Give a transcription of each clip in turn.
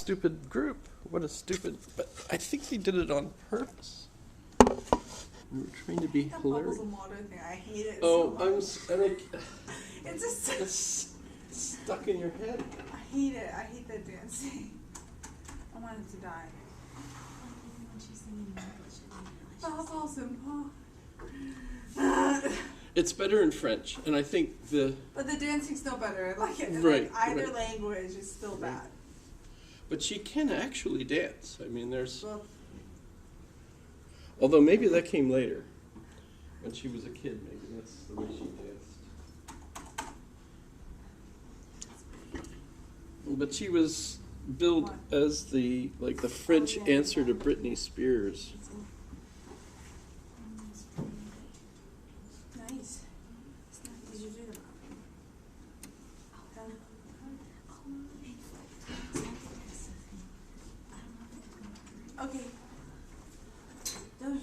stupid group. What a stupid, but I think they did it on purpose. We were trying to be The hilarious. bubbles and water thing, I hate it Oh, so much. It's just, it's stuck in your head. I hate it. I hate that dancing. I want it to die. Bubbles and water. It's better in French, and I think But the dancing's still better. Like, Right, either right. language is still bad. but she can actually dance. I mean, there's, Well, although maybe that came later, when she was a kid. Maybe that's the way she danced. But she was billed as the French answer to Britney Spears. nice. Did you do that? Okay. Don't.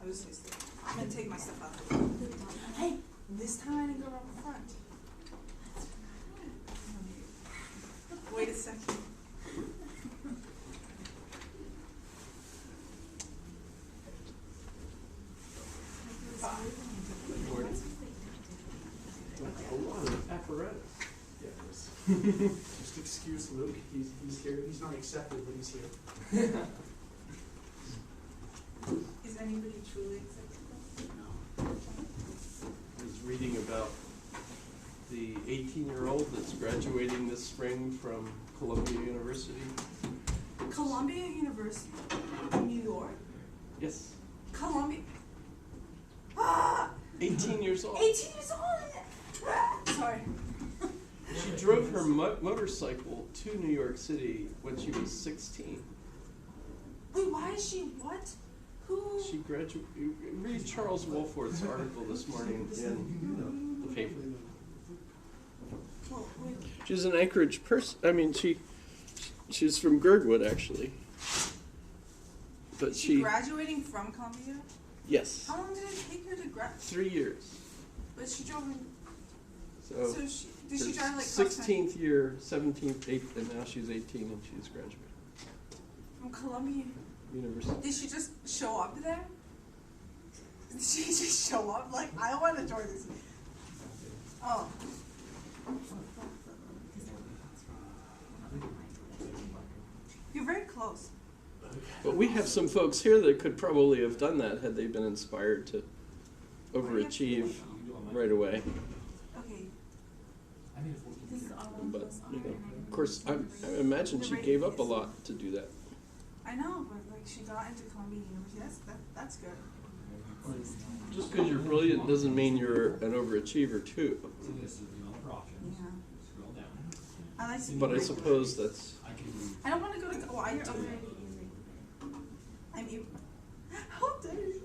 I was just. I'm gonna take my stuff out. Hey, this time I didn't go around the front. Wait a second. A lot of apparatus. Yeah, just excuse Luke. He's here. He's not accepted, but he's here. Is anybody truly acceptable? No. I was reading about the 18-year-old that's graduating this spring from Columbia University. Columbia University, New York. Yes, Columbia. Ah! 18 years old. 18 years old. Sorry. She drove her motorcycle to New York City when she was 16. Wait, why is she what? Who? She graduated. Read Charles Wolford's article this morning in the paper. Well, wait. She's an Anchorage person. I mean, she's from Girdwood, actually. But Is she graduating from Columbia? Yes, How long did it take her to grad? 3 years. But she drove in. So So she did she her drive like 16th year, 17th, 8th, and now she's 18 and she's graduated from Columbia? university. Did she just show up there? Did she just show up? Like, I want to join this. Oh. You're very close. But we have some folks here that could probably have done that had they been inspired to overachieve right away. Okay. But, you know, of course, I imagine she gave up a lot to do that. I know, but like she got into Columbia University. That's good. Just because you're brilliant doesn't mean you're an overachiever, too. Yeah. I like to be But I rigorous. suppose that's... I don't want to go to. Why you're already. I'm. How dare you?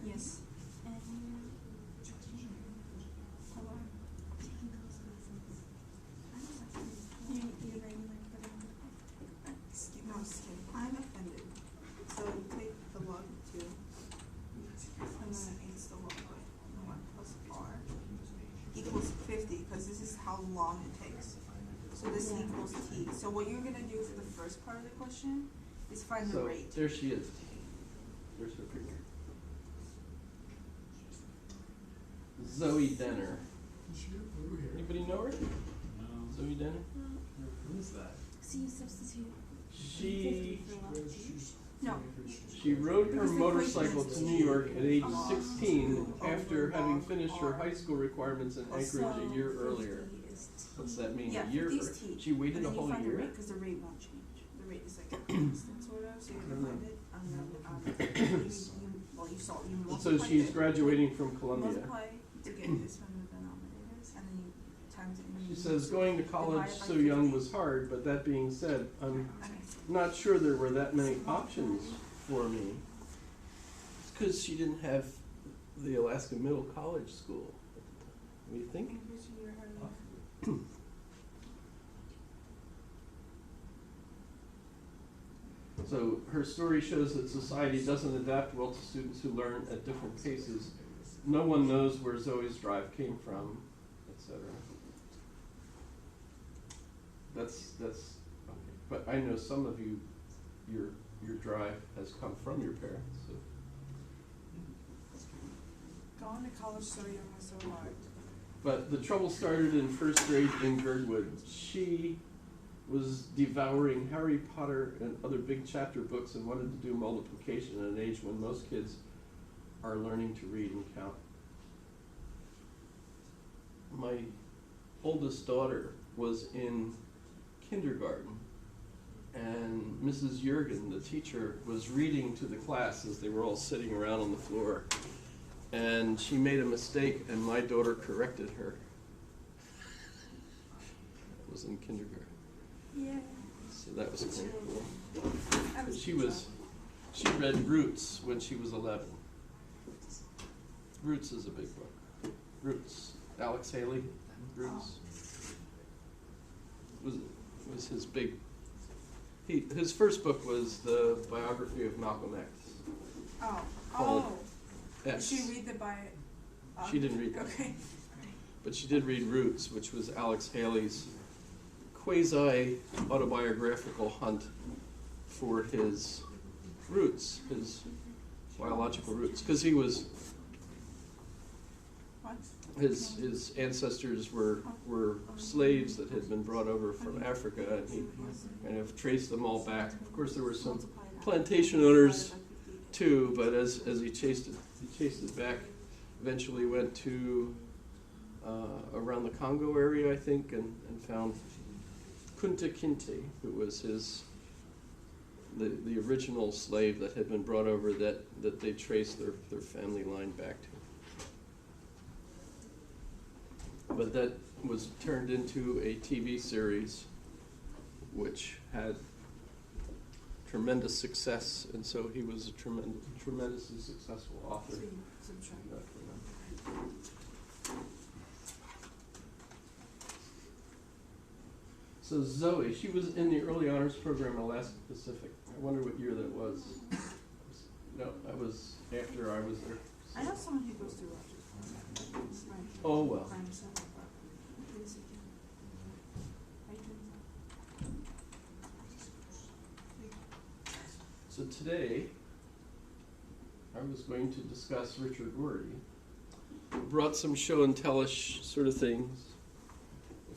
Yes. No, I'm just kidding. I'm offended. So you take the log 2, and then it's the log 1 plus r equals 50, because this is how long it takes. So this equals t. So what you're going to do for the first part of the question is find the So, rate. there she is. There's her figure. Zoe Denner. Anybody know her? Zoe Denner? Who is that? So you substitute. No. She rode her motorcycle to New York at age 16 after having finished her high school requirements in Anchorage a year earlier. What's that mean? Yeah, A year? 50 is t. She waited And a then you whole find the year? rate, because the rate won't change. The rate is like a constant sort of, so you're going to find it. Well, you saw, you multiply So she's it. graduating from Columbia. Multiply to get this from the denominators, and then you times it. She says going to college so young was hard, but that being said, I'm not sure there were that many options for me. It's because she didn't have the Alaska Middle College School at the time. What do you think? So her story shows that society doesn't adapt well to students who learn at different paces. No one knows where Zoe's drive came from, etc. that's, okay. But I know some of you, your drive has come from your parents, so. Going to college so young was so hard. But the trouble started in first grade in Girdwood. She was devouring Harry Potter and other big chapter books and wanted to do multiplication at an age when most kids are learning to read and count. My oldest daughter was in kindergarten, and Mrs. Jurgen, the teacher, was reading to the class as they were all sitting around on the floor. And she made a mistake, and my daughter corrected her. It was in kindergarten. Yeah. So that was kind of cool. She read Roots when she was 11. Roots is a big book. Roots. Alex Haley, Roots. Was his big. His first book was the biography of Malcolm X. Called X. Did she read the bio? She didn't read that. Okay. But she did read Roots, which was Alex Haley's quasi-autobiographical hunt for his roots, his biological roots. Because he was, What? his ancestors were slaves that had been brought over from Africa, and he kind of traced them all back. Of course, there were some plantation owners too, but as he chased it back, eventually went to around the Congo area, I think, and found Kunta Kinte, who was the original slave that had been brought over that they traced their family line back to. But that was turned into a TV series which had tremendous success, and so he was a tremendously successful author. So Zoe, she was in the early honors program at Alaska Pacific. I wonder what year that was. No, that was after I was there. I know someone who goes through Rogers. Oh, well. So today, I was going to discuss Richard Rorty. Brought some show and tell-ish sort of things.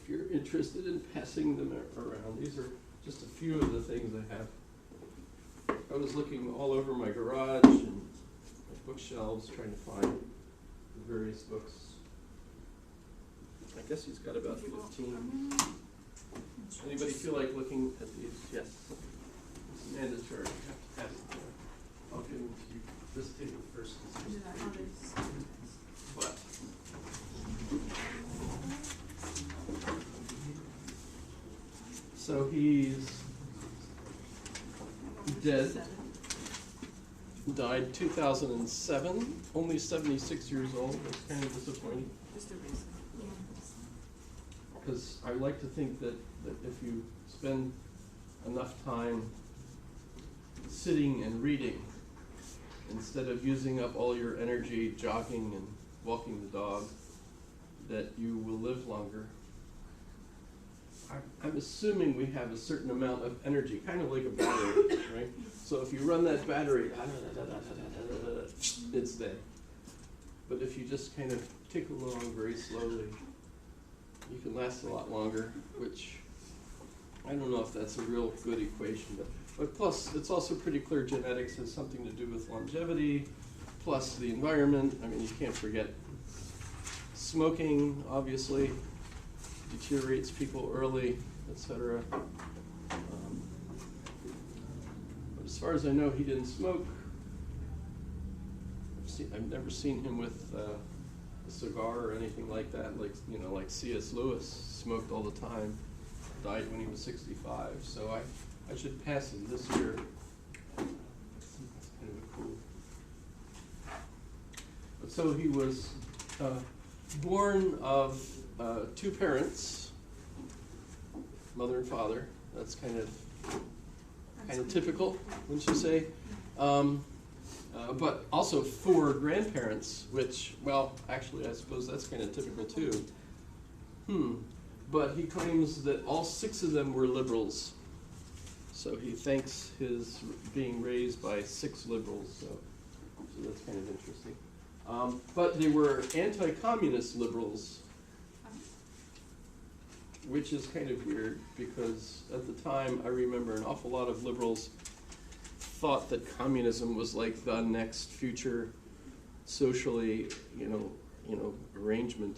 If you're interested in passing them around, these are just a few of the things I have. I was looking all over my garage and my bookshelves trying to find the various books. I guess he's got about 15. Anybody feel like looking at these? Yes. It's mandatory. You have to pass it down. I'll give them to you. This table first. What? So he's dead. Died 2007, only 76 years old. That's kind of disappointing. Just a reason. Because I like to think that if you spend enough time sitting and reading, instead of using up all your energy jogging and walking the dog, that you will live longer. I'm assuming we have a certain amount of energy, kind of like a battery, right? So if you run that battery, it's dead. But if you just kind of tick along very slowly, you can last a lot longer, which I don't know if that's a real good equation. But plus, it's also pretty clear genetics has something to do with longevity, plus the environment. I mean, you can't forget smoking, obviously, deteriorates people early, etc. But as far as I know, he didn't smoke. I've never seen him with a cigar or anything like that. Like like C.S. Lewis smoked all the time, died when he was 65. So I should pass him this year. That's kind of cool. But so he was born of two parents, mother and father. That's kind of typical, wouldn't you say? But also 4 grandparents, which, well, actually, I suppose that's kind of typical too. but he claims that all 6 of them were liberals. So he thanks his being raised by 6 liberals, so that's kind of interesting. But they were anti-communist liberals, which is kind of weird, because at the time I remember an awful lot of liberals thought that communism was like the next future socially, arrangement,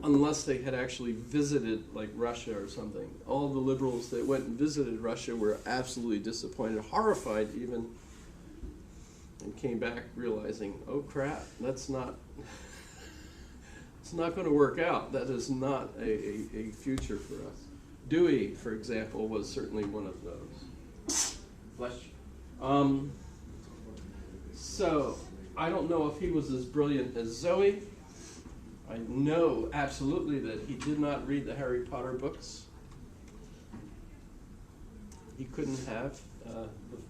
unless they had actually visited like Russia or something. All the liberals that went and visited Russia were absolutely disappointed, horrified even, and came back realizing, oh crap, that's not, it's not going to work out. That is not a future for us. Dewey, for example, was certainly one of those. Bless you. So, I don't know if he was as brilliant as Zoe. I know absolutely that he did not read the Harry Potter books. He couldn't have.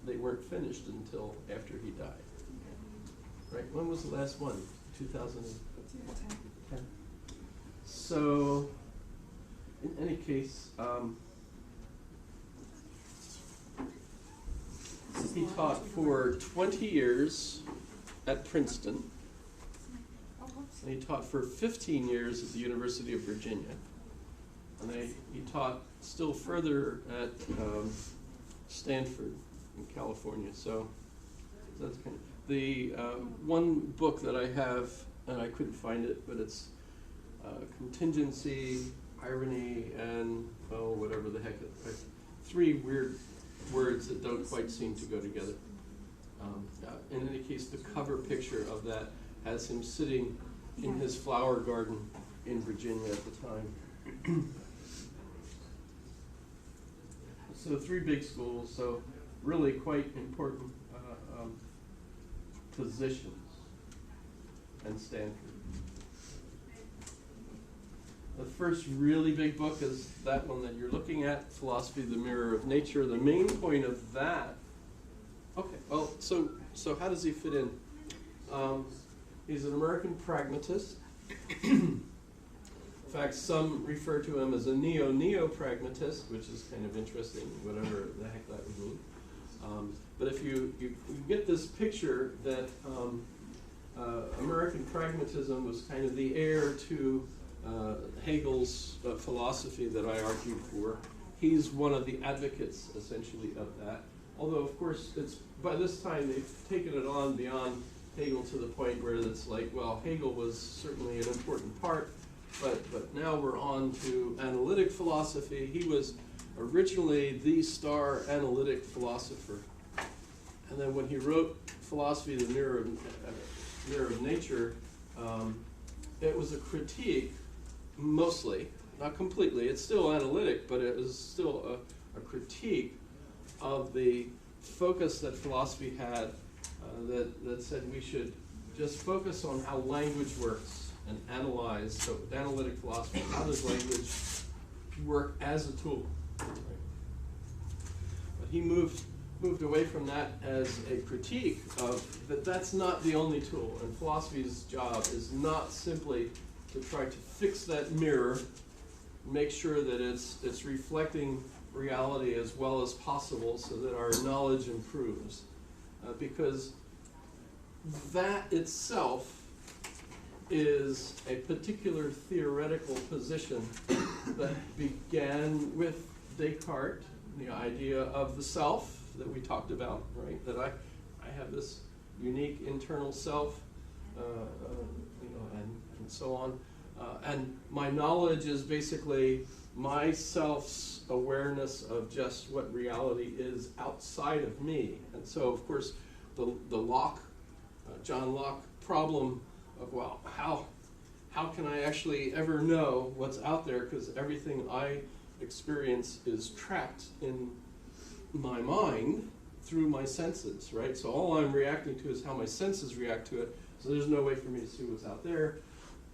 They weren't finished until after he died. Right? When was the last one? 2010. So, in any case, he taught for 20 years at Princeton, and he taught for 15 years at the University of Virginia, and he taught still further at Stanford in California. So that's kind of the one book that I have, and I couldn't find it, but it's Contingency, Irony, and whatever the heck. 3 weird words that don't quite seem to go together. In any case, the cover picture of that has him sitting in his flower garden in Virginia at the time. So 3 big schools, so really quite important positions, and Stanford. The first really big book is that one that you're looking at, Philosophy, the Mirror of Nature. The main point of that, okay, well, so how does he fit in? He's an American pragmatist. In fact, some refer to him as a neo-pragmatist, which is kind of interesting, whatever the heck that would mean. But if you get this picture that American pragmatism was kind of the heir to Hegel's philosophy that I argued for. He's one of the advocates, essentially, of that. Although, of course, it's by this time they've taken it on beyond Hegel to the point where it's like, well, Hegel was certainly an important part, but now we're on to analytic philosophy. He was originally the star analytic philosopher. And then when he wrote Philosophy, the Mirror of Nature, it was a critique, mostly, not completely. It's still analytic, but it was still a critique of the focus that philosophy had, that said we should just focus on how language works and analyze. So analytic philosophy, how does language work as a tool? Right? But he moved away from that as a critique of that that's not the only tool, and philosophy's job is not simply to try to fix that mirror, make sure that it's reflecting reality as well as possible so that our knowledge improves, because that itself is a particular theoretical position that began with Descartes, the idea of the self that we talked about, right? That I have this unique internal self, and so on. And my knowledge is basically my self's awareness of just what reality is outside of me. And so, of course, the Locke, John Locke problem of, well, how can I actually ever know what's out there, because everything I experience is trapped in my mind through my senses, right? So all I'm reacting to is how my senses react to it, so there's no way for me to see what's out there.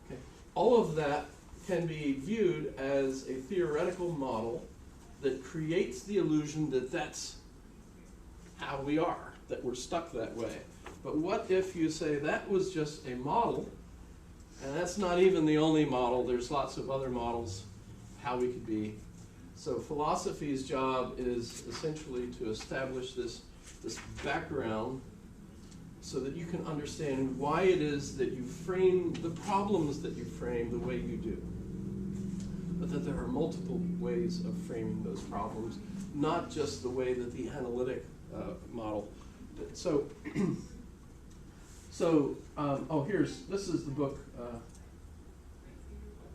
Okay. All of that can be viewed as a theoretical model that creates the illusion that that's how we are, that we're stuck that way. But what if you say that was just a model, and that's not even the only model, there's lots of other models, how we could be. So philosophy's job is essentially to establish this background so that you can understand why it is that you frame the problems that you frame the way you do. But that there are multiple ways of framing those problems, not just the way that the analytic model did. So, this is the book.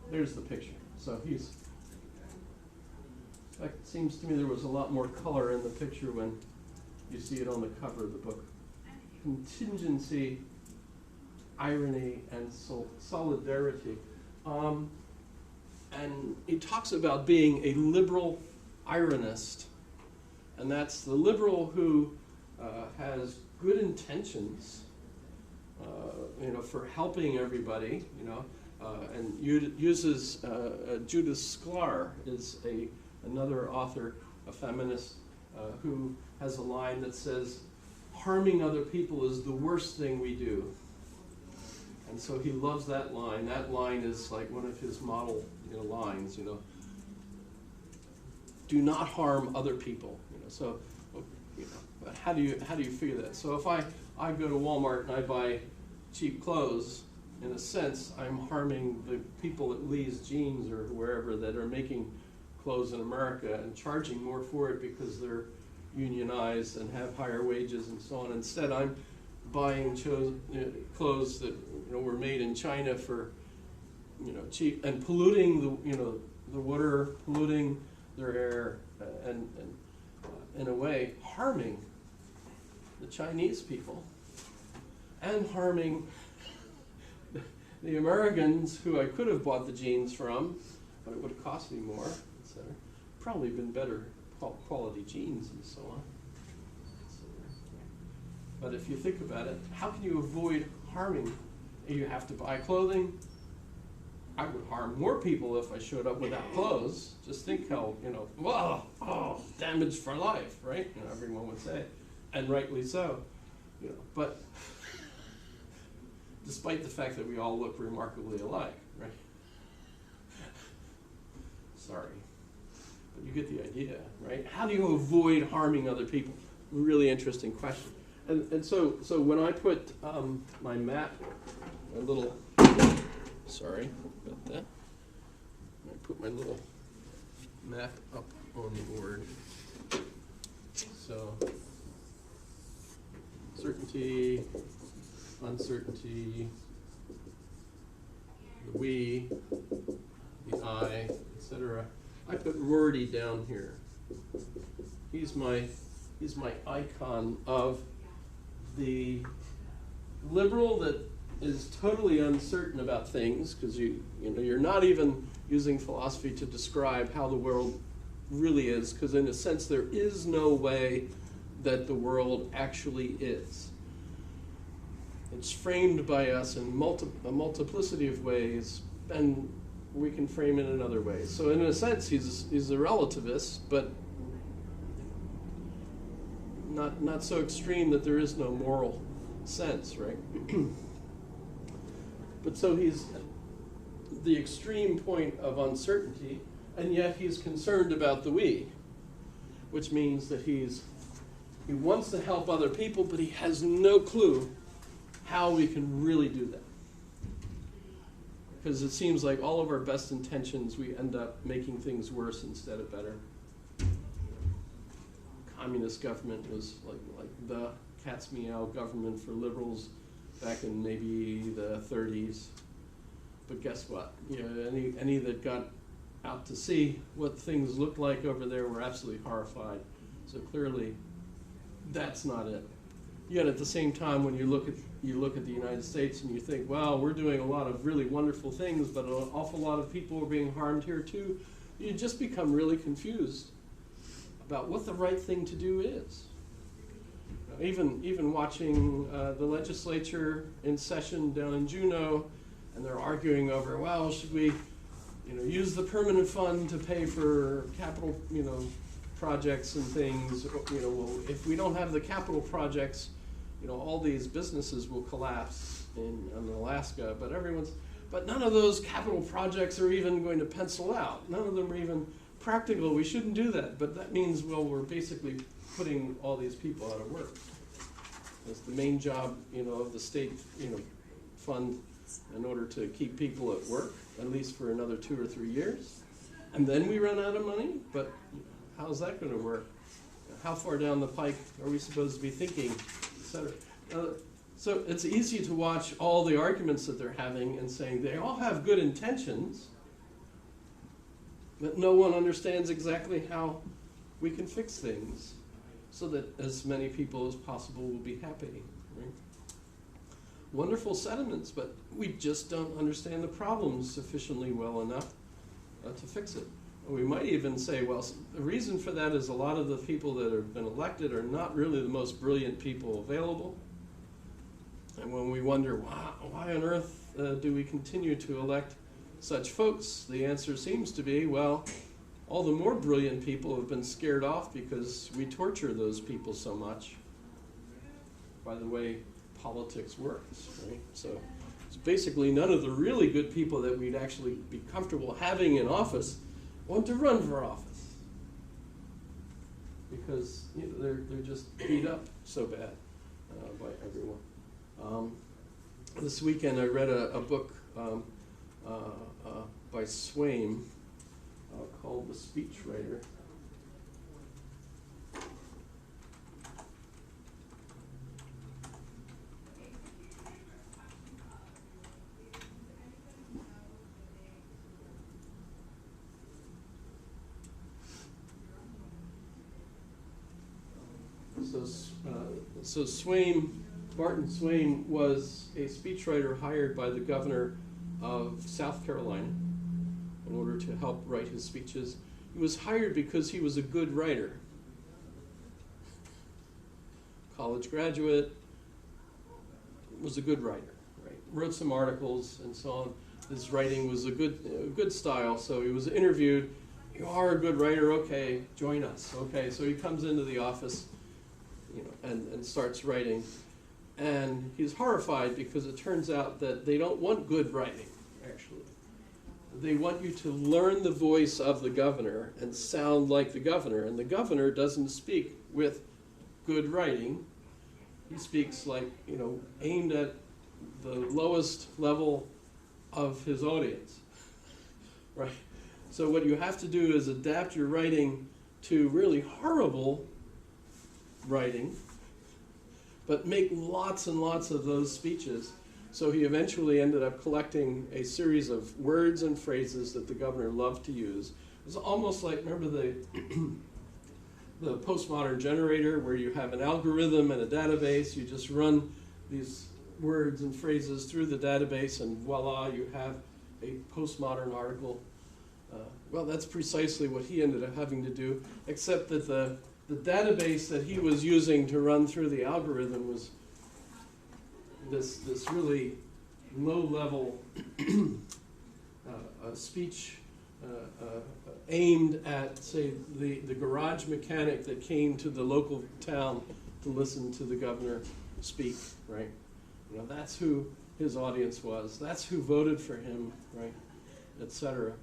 There's the picture. So in fact, it seems to me there was a lot more color in the picture when you see it on the cover of the book. Contingency, irony, and solidarity. And he talks about being a liberal ironist. And that's the liberal who has good intentions, for helping everybody, and uses Judith Sklar is another author, a feminist, who has a line that says, harming other people is the worst thing we do. And so he loves that line. That line is like one of his model lines, do not harm other people. But how do you figure that? So if I go to Walmart and I buy cheap clothes, in a sense, I'm harming the people at Lee's Jeans or wherever that are making clothes in America and charging more for it because they're unionized and have higher wages and so on. Instead, I'm buying clothes that were made in China for cheap and polluting the water, polluting their air, and in a way harming the Chinese people and harming the Americans who I could have bought the jeans from, but it would have cost me more, etc. Probably been better quality jeans and so on. But if you think about it, how can you avoid harming? You have to buy clothing. I would harm more people if I showed up without clothes. Just think how, damage for life, right? Everyone would say, and rightly so. But despite the fact that we all look remarkably alike, right? Sorry, but you get the idea, right? How do you avoid harming other people? Really interesting question. And so when I put my map, my little, sorry about that. I put my little map up on the board. So, certainty, uncertainty, the we, the I, etc. I put Rorty down here. He's my icon of the liberal that is totally uncertain about things, because you're not even using philosophy to describe how the world really is, because in a sense there is no way that the world actually is. It's framed by us in a multiplicity of ways, and we can frame it in other ways. So in a sense he's a relativist, but not so extreme that there is no moral sense, right? But so he's the extreme point of uncertainty, and yet he's concerned about the we, which means that he wants to help other people, but he has no clue how we can really do that. Because it seems like all of our best intentions, we end up making things worse instead of better. Communist government was like the cat's meow government for liberals back in maybe the 30s. But guess what? Any that got out to see what things looked like over there were absolutely horrified. So clearly, that's not it. Yet at the same time, when you look at the United States and you think, well, we're doing a lot of really wonderful things, but an awful lot of people are being harmed here too, you just become really confused about what the right thing to do is. Even watching the legislature in session down in Juneau, and they're arguing over, well, should we, use the permanent fund to pay for capital, projects and things? Well, if we don't have the capital projects, all these businesses will collapse in Alaska. But everyone's, but none of those capital projects are even going to pencil out. None of them are even practical. We shouldn't do that. But that means, well, we're basically putting all these people out of work. It's the main job, of the state, fund in order to keep people at work, at least for another 2 or 3 years. And then we run out of money, but how's that going to work? How far down the pike are we supposed to be thinking, et cetera? So it's easy to watch all the arguments that they're having and saying they all have good intentions, but no one understands exactly how we can fix things so that as many people as possible will be happy. Right? Wonderful sentiments, but we just don't understand the problems sufficiently well enough to fix it. We might even say, well, the reason for that is a lot of the people that have been elected are not really the most brilliant people available. And when we wonder, why on earth do we continue to elect such folks, the answer seems to be, well, all the more brilliant people have been scared off because we torture those people so much by the way politics works, right? So basically none of the really good people that we'd actually be comfortable having in office want to run for office because they're just beat up so bad by everyone. This weekend I read a book by Swaim called The Speechwriter. So Martin Swaim was a speechwriter hired by the governor of South Carolina in order to help write his speeches. He was hired because he was a good writer. College graduate, was a good writer, right? Wrote some articles and so on. His writing was a good style, so he was interviewed. You are a good writer, okay, join us. Okay, so he comes into the office, and starts writing. And he's horrified because it turns out that they don't want good writing, actually. They want you to learn the voice of the governor and sound like the governor. And the governor doesn't speak with good writing. He speaks like, aimed at the lowest level of his audience, right? So what you have to do is adapt your writing to really horrible writing, but make lots and lots of those speeches. So he eventually ended up collecting a series of words and phrases that the governor loved to use. It was almost like, remember the postmodern generator where you have an algorithm and a database, you just run these words and phrases through the database and voila, you have a postmodern article. Well, that's precisely what he ended up having to do, except that the database that he was using to run through the algorithm was this really low-level speech aimed at, say, the garage mechanic that came to the local town to listen to the governor speak, right? That's who his audience was. That's who voted for him, right, etc.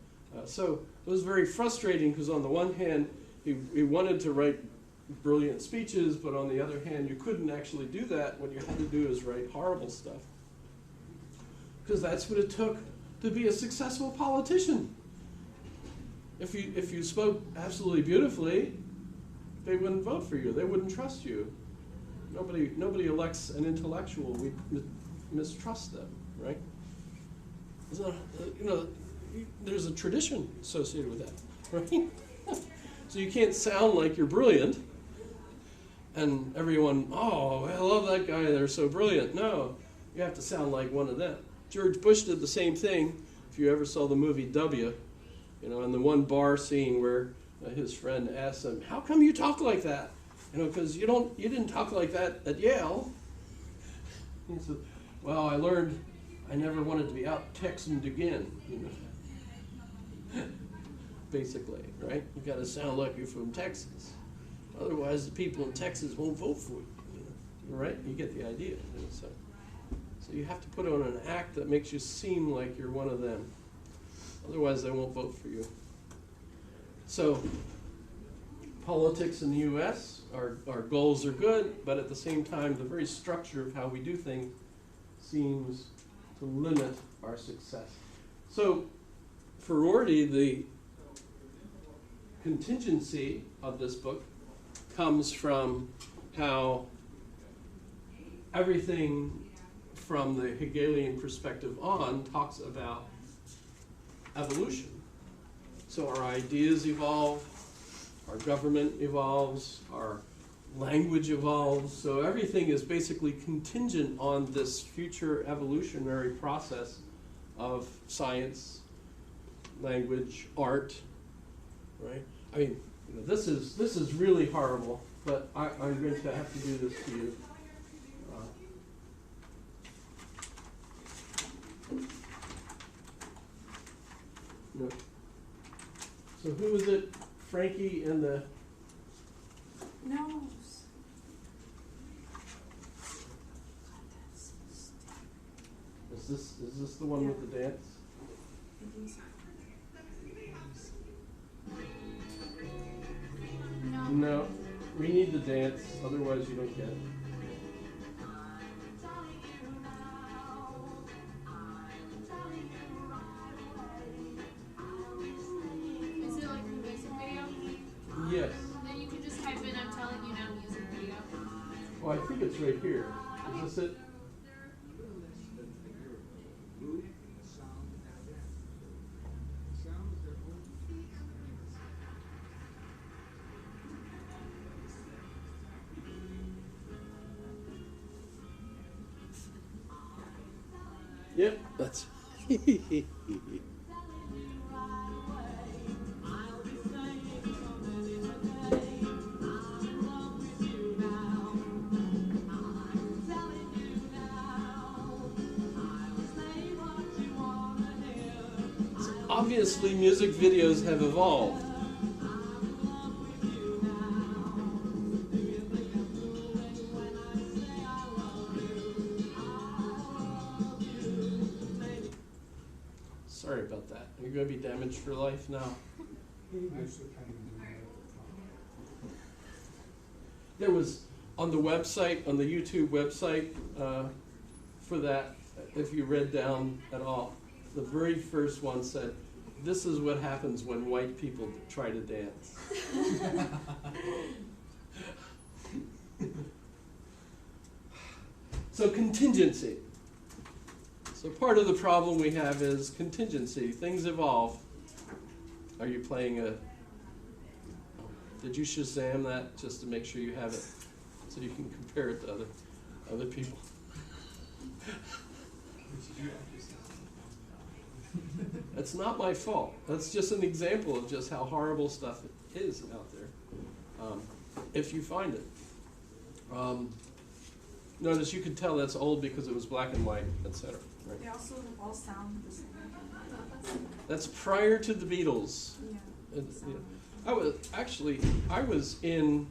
So it was very frustrating because on the one hand, he wanted to write brilliant speeches, but on the other hand, you couldn't actually do that. What you had to do is write horrible stuff. Because that's what it took to be a successful politician. If you spoke absolutely beautifully, they wouldn't vote for you. They wouldn't trust you. Nobody elects an intellectual. We mistrust them, right? So, there's a tradition associated with that, right? So you can't sound like you're brilliant, and everyone, oh, I love that guy, they're so brilliant. No, you have to sound like one of them. George Bush did the same thing, if you ever saw the movie W, and the one bar scene where his friend asked him, how come you talk like that? Because you didn't talk like that at Yale. He said, well, I learned I never wanted to be out Texaned again, basically, right? You got to sound like you're from Texas. Otherwise, the people in Texas won't vote for you. Right? You get the idea. So you have to put on an act that makes you seem like you're one of them. Otherwise, they won't vote for you. So, politics in the U.S., our goals are good, but at the same time, the very structure of how we do things seems to limit our success. So, for Rorty, the contingency of this book comes from how everything from the Hegelian perspective on talks about evolution. So our ideas evolve, our government evolves, our language evolves, so everything is basically contingent on this future evolutionary process of science, language, art, right? I mean, you know, this is really horrible, but I'm going to have to do this to you. No. So who was it? Frankie and the... No. Is this the one with the dance? No. We need the dance, otherwise you don't get it. Is it like a music video? Yes. Then you can just type in "I'm telling you now" music video. Oh, I think it's right here. Is this it? Yep, that's obviously music videos have evolved. Sorry about that. You're going to be damaged for life now. There was on the website, on the YouTube website for that, if you read down at all, the very first one said, "This is what happens when white people try to dance." So contingency. So part of the problem we have is contingency. Things evolve. Are you playing a... Did you Shazam that just to make sure you have it so you can compare it to other people? That's not my fault. That's just an example of just how horrible stuff is out there, if you find it. Notice you can tell that's old because it was black and white, etc. Right? They also all sound the same. That's prior to the Beatles. Yeah. I was in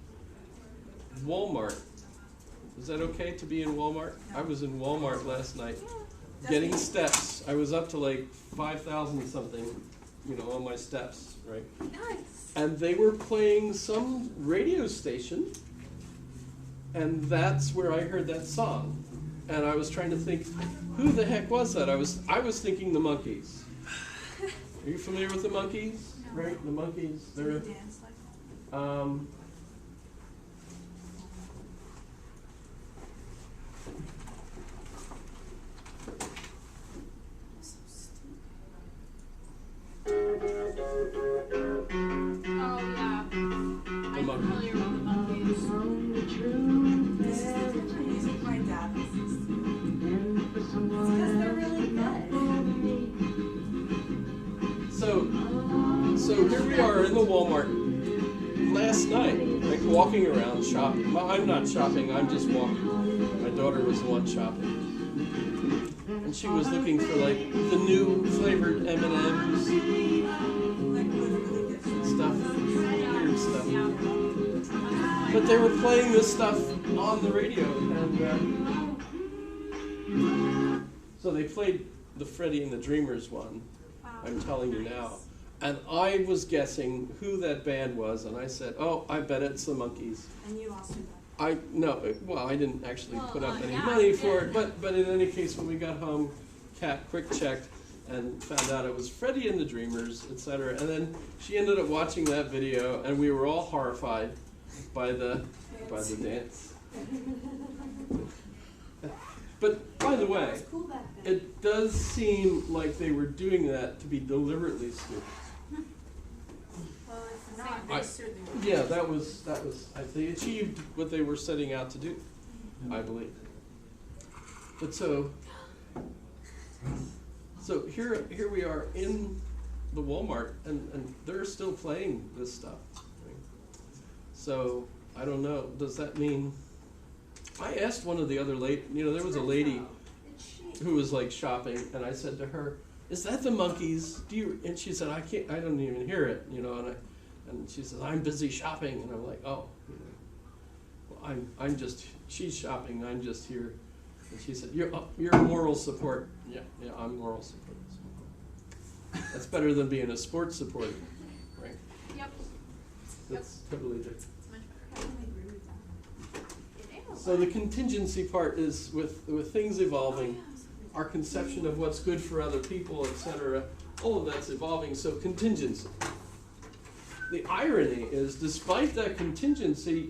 Walmart. Is that okay to be in Walmart? No. I was in Walmart last night Yeah, getting steps. I was up to like 5,000 something, on my steps, right? Nice. And they were playing some radio station, and that's where I heard that song. And I was trying to think, who the heck was that? I was thinking the Monkees. Are you familiar with the Monkees? No. Right, the Monkees. Do They're they dance like that? So stupid. Oh yeah. I'm Monkees. familiar with the Monkees. This is the type of music my dad listens to. It's because they're really good. So here we are in the Walmart last night, like walking around shopping. Well, I'm not shopping, I'm just walking. My daughter was the one shopping. And she was looking for like the new flavored M&Ms Like literally gets and stuff, weird stuff. Yeah. But they were playing this stuff on the radio, and So they played the Freddie and the Dreamers one, I'm telling you now. And I was guessing who that band was, and I said, oh, I bet it's the Monkees. And you lost your bet. I didn't actually Well, put up any yeah, money you for did. it, but in any case, when we got home, Kat quick checked and found out it was Freddie and the Dreamers, etc. And then she ended up watching that video, and we were all horrified by the dance. But by the way, It's cool back then. it does seem like they were doing that to be deliberately stupid. Well, if not, I- they certainly would. Yeah, that was, they achieved what they were setting out to do, I believe. But so here we are in the Walmart, and they're still playing this stuff. So, I don't know, does that mean, I asked one of the other there was a lady It's shit. who was like shopping, and I said to her, "Is that the Monkees? And she said, I don't even hear it, and she says, "I'm busy shopping," and I'm like, "Oh, well, she's shopping, I'm just here." And she said, "You're moral support." Yeah, I'm moral support. That's better than being a sports supporter, right? Yep. That's totally different. It's much I better. can agree with that. It is. So the contingency part is with things evolving, our conception of what's good for other people, etc., all of that's evolving, so contingency. The irony is, despite that contingency,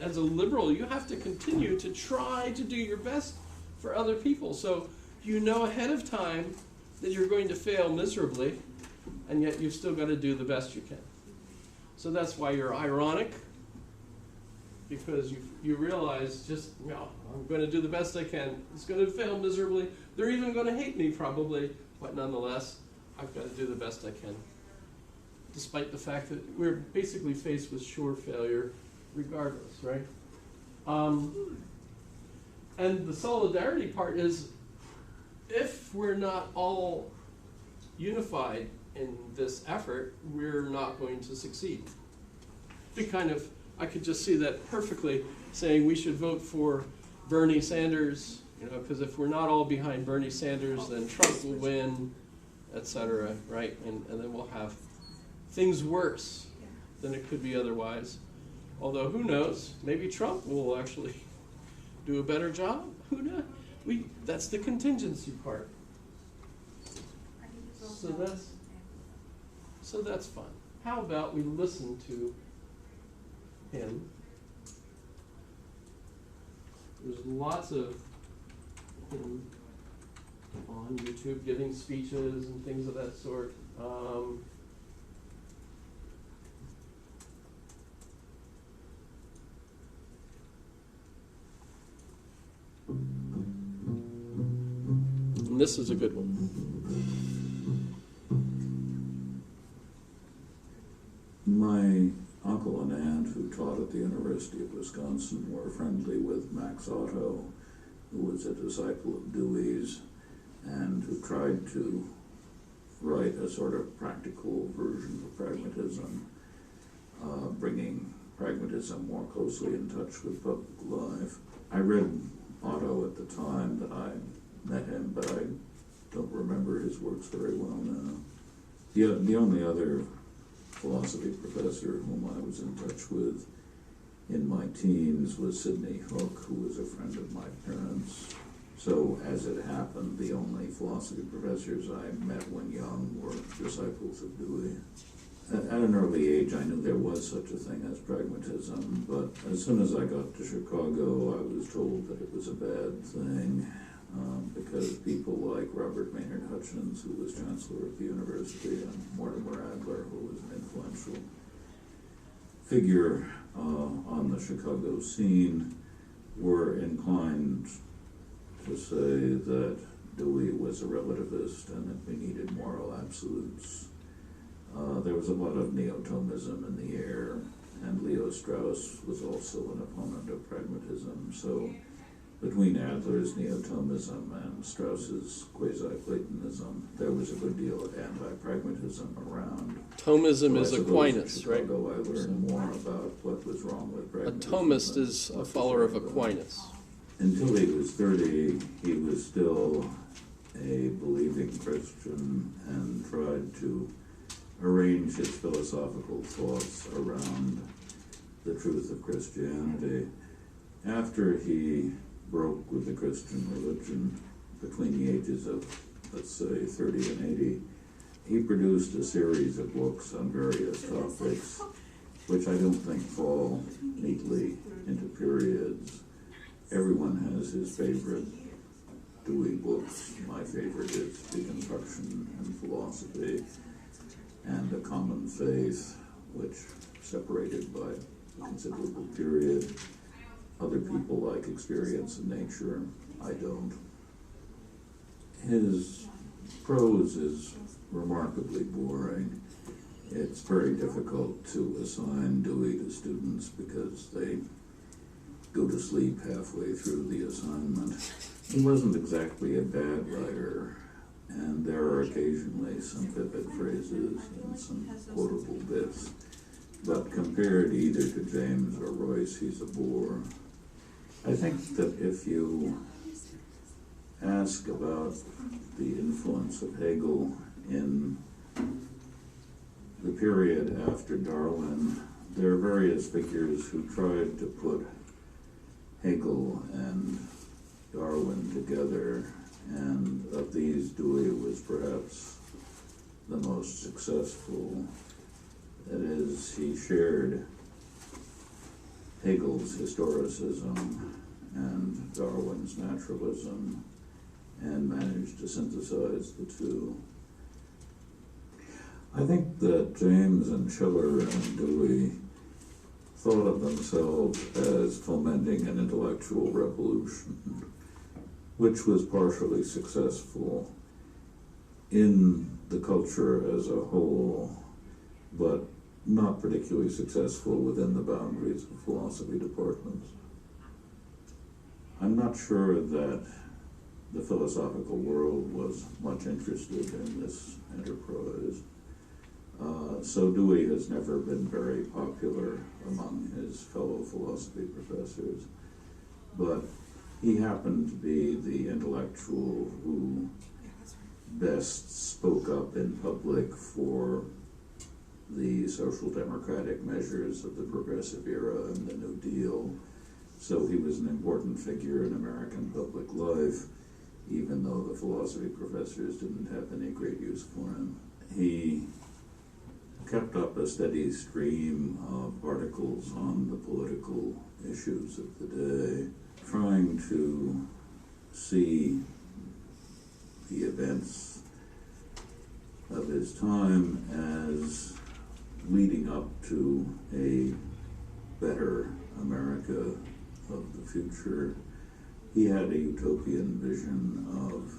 as a liberal, you have to continue to try to do your best for other people. So you know ahead of time that you're going to fail miserably, and yet you've still got to do the best you can. So that's why you're ironic, because you realize I'm going to do the best I can. It's going to fail miserably. They're even going to hate me probably, but nonetheless, I've got to do the best I can, despite the fact that we're basically faced with sure failure regardless, right? And the solidarity part is, if we're not all unified in this effort, we're not going to succeed. I could just see that perfectly, saying we should vote for Bernie Sanders, because if we're not all behind Bernie Sanders, then Trump will win, etc., right? And then we'll have things worse than it could be otherwise. Although, who knows? Maybe Trump will actually do a better job. Who knows? That's the contingency part. So that's fun. How about we listen to him? There's lots of him on YouTube giving speeches and things of that sort. And this is a good one. My uncle and aunt, who taught at the University of Wisconsin, were friendly with Max Otto, who was a disciple of Dewey's, and who tried to write a sort of practical version of pragmatism, bringing pragmatism more closely in touch with public life. I read Otto at the time that I met him, but I don't remember his works very well now. The only other philosophy professor whom I was in touch with in my teens was Sidney Hook, who was a friend of my parents. So, as it happened, the only philosophy professors I met when young were disciples of Dewey. At an early age, I knew there was such a thing as pragmatism, but as soon as I got to Chicago, I was told that it was a bad thing, because people like Robert Maynard Hutchins, who was chancellor of the university, and Mortimer Adler, who was an influential figure on the Chicago scene, were inclined to say that Dewey was a relativist and that we needed moral absolutes. There was a lot of neo-Thomism in the air, and Leo Strauss was also an opponent of pragmatism. So between Adler's neo-Thomism and Strauss's quasi-Platonism, there was a good deal of anti-pragmatism around. Thomism So I is suppose Aquinas, in right? Chicago I learned more about what was wrong with A pragmatism. Thomist than is what a was follower of wrong with it. Aquinas. Until he was 30, he was still a believing Christian and tried to arrange his philosophical thoughts around the truth of Christianity. After he broke with the Christian religion between the ages of, let's say, 30 and 80, he produced a series of books on various topics, which I don't think fall neatly into periods. Everyone has his favorite Dewey books. My favorite is Deconstruction and Philosophy, and A Common Faith, which separated by a considerable period. Other people like Experience in Nature. I don't. His prose is remarkably boring. It's very difficult to assign Dewey to students because they go to sleep halfway through the assignment. He wasn't exactly a bad writer, and there are occasionally some vivid phrases and some quotable bits, but compared either to James or Royce, he's a bore. I think that if you ask about the influence of Hegel in the period after Darwin, there are various figures who tried to put Hegel and Darwin together, and of these, Dewey was perhaps the most successful. That is, he shared Hegel's historicism and Darwin's naturalism and managed to synthesize the two. I think that James and Schiller and Dewey thought of themselves as fomenting an intellectual revolution, which was partially successful in the culture as a whole, but not particularly successful within the boundaries of philosophy departments. I'm not sure that the philosophical world was much interested in this enterprise. So Dewey has never been very popular among his fellow philosophy professors, but he happened to be the intellectual who best spoke up in public for the social democratic measures of the progressive era and the New Deal. So he was an important figure in American public life, even though the philosophy professors didn't have any great use for him. He kept up a steady stream of articles on the political issues of the day, trying to see the events of his time as leading up to a better America of the future. He had a utopian vision of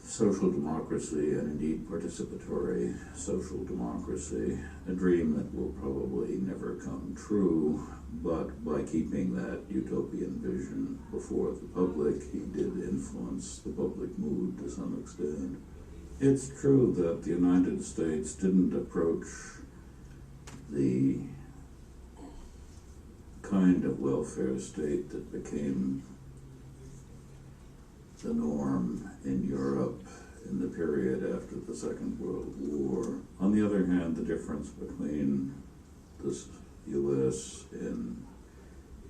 social democracy, and indeed participatory social democracy, a dream that will probably never come true, but by keeping that utopian vision before the public, he did influence the public mood to some extent. It's true that the United States didn't approach the kind of welfare state that became the norm in Europe in the period after the Second World War. On the other hand, the difference between the U.S. in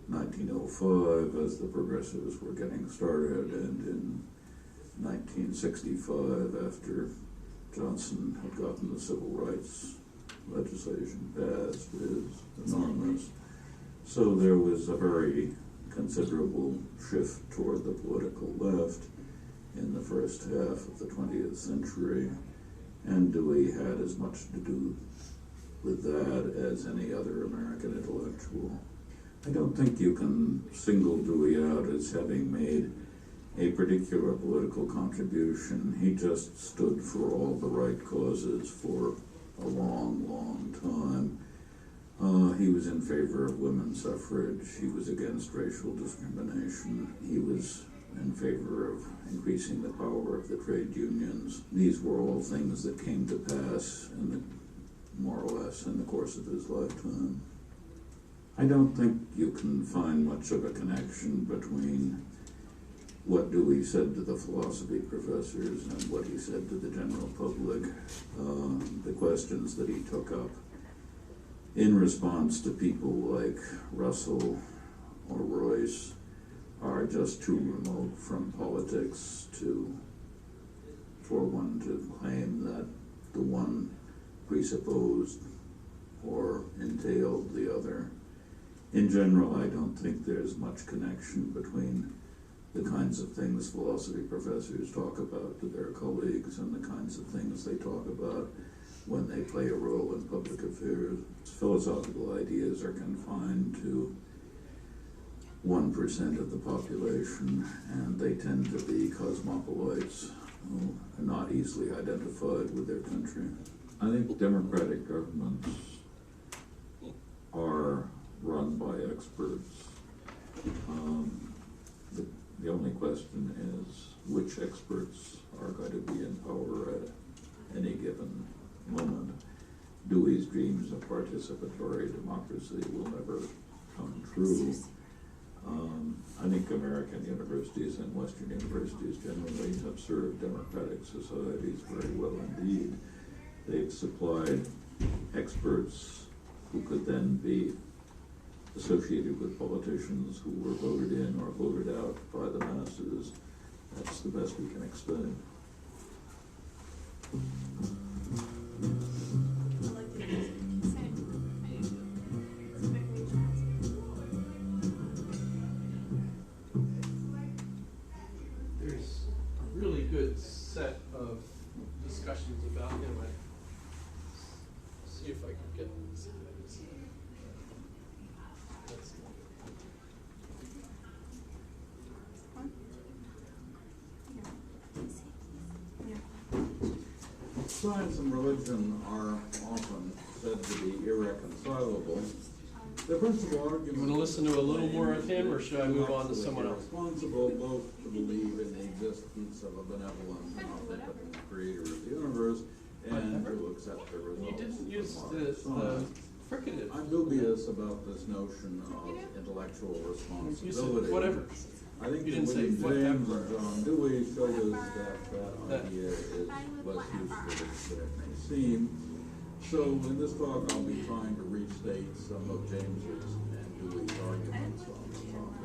1905, as the progressives were getting started, and in 1965, after Johnson had gotten the civil rights legislation passed, is enormous. So there was a very considerable shift toward the political left in the first half of the 20th century, and Dewey had as much to do with that as any other American intellectual. I don't think you can single Dewey out as having made a particular political contribution. He just stood for all the right causes for a long, long time. He was in favor of women's suffrage. He was against racial discrimination. He was in favor of increasing the power of the trade unions. These were all things that came to pass more or less in the course of his lifetime. I don't think you can find much of a connection between what Dewey said to the philosophy professors and what he said to the general public, the questions that he took up in response to people like Russell or Royce are just too remote from politics for one to claim that the one presupposed or entailed the other. In general, I don't think there's much connection between the kinds of things philosophy professors talk about to their colleagues and the kinds of things they talk about when they play a role in public affairs. Philosophical ideas are confined to 1% of the population, and they tend to be cosmopolites who are not easily identified with their country. I think democratic governments are run by experts. The only question is which experts are going to be in power at any given moment. Dewey's dreams of participatory democracy will never come true. I think American universities and Western universities generally have served democratic societies very well indeed. They've supplied experts who could then be associated with politicians who were voted in or voted out by the masses. That's the best we can expect. I like the music. Same. I do too. It's very jazzy. There's a really good set of discussions about him. See if I can get these. Let's see. One? Yeah. Science and religion are often said to be irreconcilable. The principal argument. You want to listen to a little more of him, or should I move on to someone else? Responsible both to believe in the existence of a benevolent and omnipotent creator of the universe and to accept the results. You didn't use of the science. fricative. I'm dubious about this notion of intellectual You responsibility. said whatever. I think You that didn't say William James whatever. and John Dewey showed us that That. idea is less useful than it may seem. So in this talk, I'll be trying to restate some of James's and Dewey's arguments on the topic.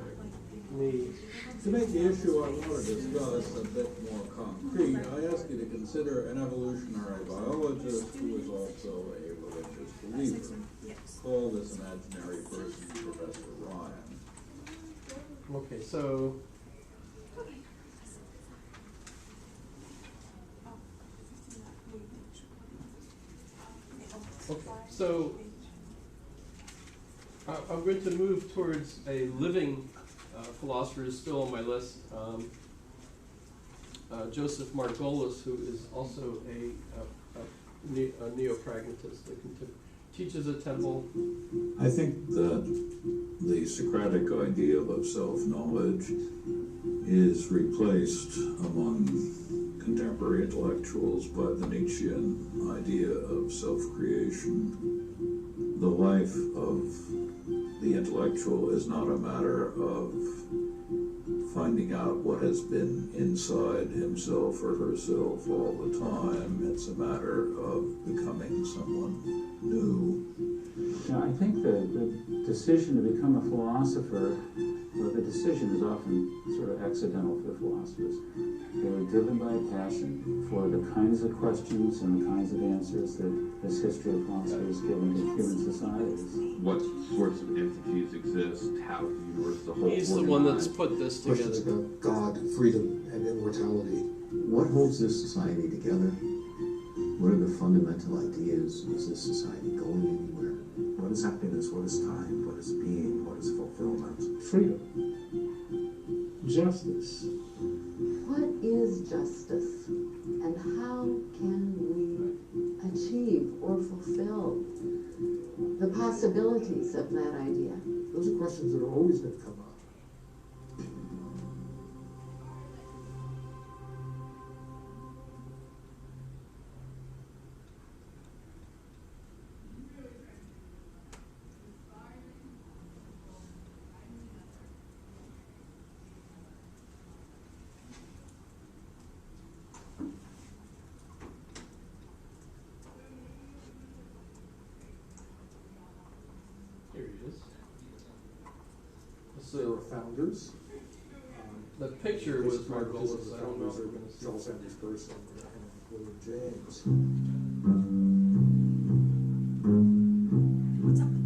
To make the issue I want to discuss a bit more concrete, I ask you to consider an evolutionary biologist who is also a religious believer. Yes. Call this imaginary person Professor Ryan. Okay, so I'm going to move towards a living philosopher who's still on my list, Joseph Margolis, who is also a neo-pragmatist that teaches at Temple. I think that the Socratic ideal of self-knowledge is replaced among contemporary intellectuals by the Nietzschean idea of self-creation. The life of the intellectual is not a matter of finding out what has been inside himself or herself all the time. It's a matter of becoming someone new. Now, I think the decision to become a philosopher, or the decision is often sort of accidental for philosophers. They're driven by a passion for the kinds of questions and the kinds of answers that this history of philosophy has given to human societies. What sorts of entities exist, how the universe as a whole He's the one that's put this Questions together. about God, freedom, and immortality. What holds this society together? What are the fundamental ideas? Is this society going anywhere? What is happiness? What is time? What is being? What is fulfillment? Freedom. Justice. What is justice, and how can we achieve or fulfill the possibilities of that idea? Those are questions that are always going to come up. There were So founders. the picture was Margolis. I don't know if we're going to see Charles it. Sanders Peirce and William James. What's up with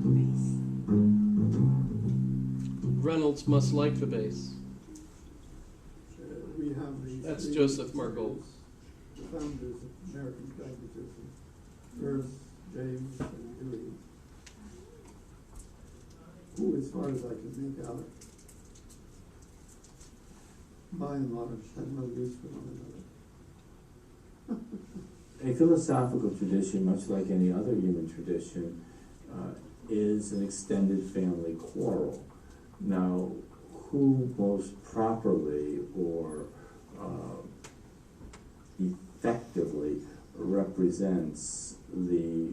the base? Reynolds must like the bass. We have these That's three Joseph Margolis. The founders of American pragmatism, Peirce, James, and Dewey, who, as far as I can make out, by and large, had no use for one another. A philosophical tradition, much like any other human tradition, is an extended family quarrel. Now, who most properly or effectively represents the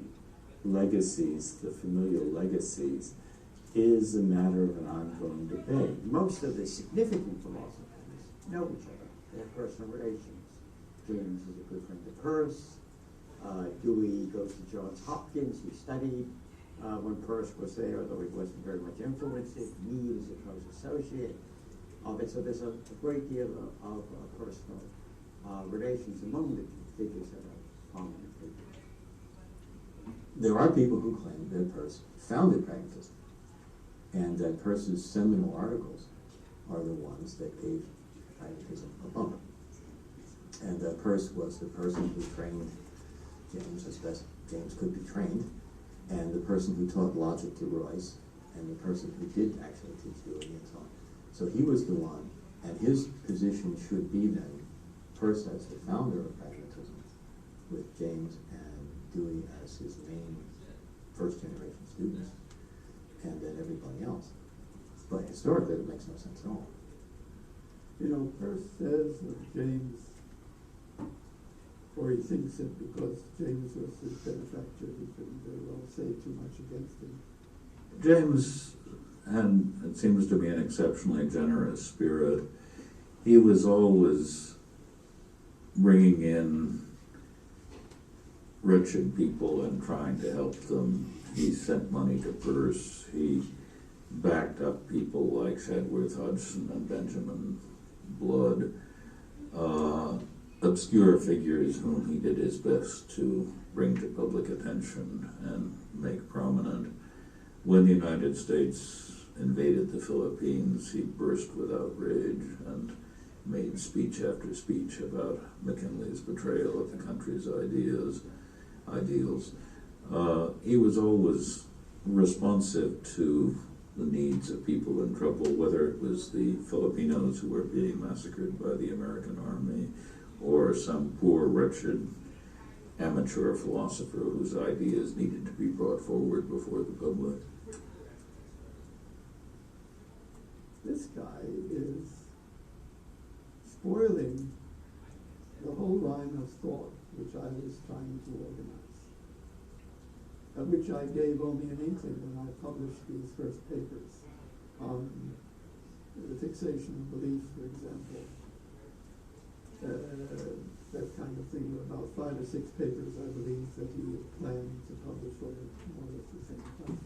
legacies, the familial legacies, is a matter of an ongoing debate. Most of the significant philosophers know each other. They have personal relations. James is a good friend of Peirce. Dewey goes to Johns Hopkins. He studied when Peirce was there, although he wasn't very much influenced. Mead is a close associate of it. So there's a great deal of personal relations among the figures that are prominent figures. There are people who claim that Peirce founded pragmatism, and that Peirce's seminal articles are the ones that gave pragmatism a bump. And that Peirce was the person who trained James as best James could be trained, and the person who taught logic to Royce, and the person who did actually teach Dewey and so on. So he was the one, and his position should be then Peirce as the founder of pragmatism, with James and Dewey as his main first-generation students, and then everybody else. But historically, it makes no sense at all. You know, Peirce says of James, or he thinks it because James was his benefactor, he couldn't very well say too much against him. James had, it seems to be, an exceptionally generous spirit. He was always bringing in wretched people and trying to help them. He sent money to Peirce. He backed up people like Shedworth Hodgson and Benjamin Blood, obscure figures whom he did his best to bring to public attention and make prominent. When the United States invaded the Philippines, he burst with outrage and made speech after speech about McKinley's betrayal of the country's ideals. He was always responsive to the needs of people in trouble, whether it was the Filipinos who were being massacred by the American army, or some poor, wretched amateur philosopher whose ideas needed to be brought forward before the public. This guy is spoiling the whole line of thought which I was trying to organize, which I gave only an inkling when I published these first papers on the fixation of belief, for example. That kind of thing. About 5 or 6 papers, I believe, that he had planned to publish all at more or less the same time.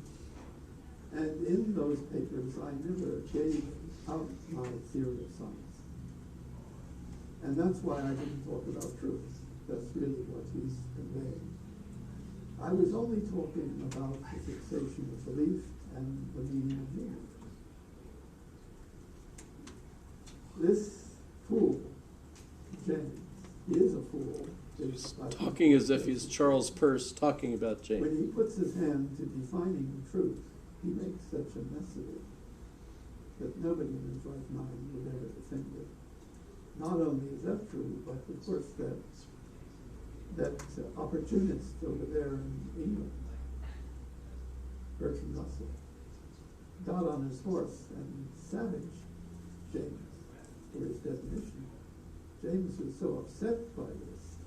And in those papers, I never gave out my theory of science. And that's why I didn't talk about truth. That's really what he's conveying. I was only talking about the fixation of belief and the meaning of meaning. This fool, James, he is a fool. Talking as if he's Charles Peirce talking about James. When he puts his hand to defining truth, he makes such a mess of it that nobody in his right mind would ever defend it. Not only is that true, but of course that opportunist over there in England, Bertrand Russell, got on his horse and savaged James for his definition. James was so upset by this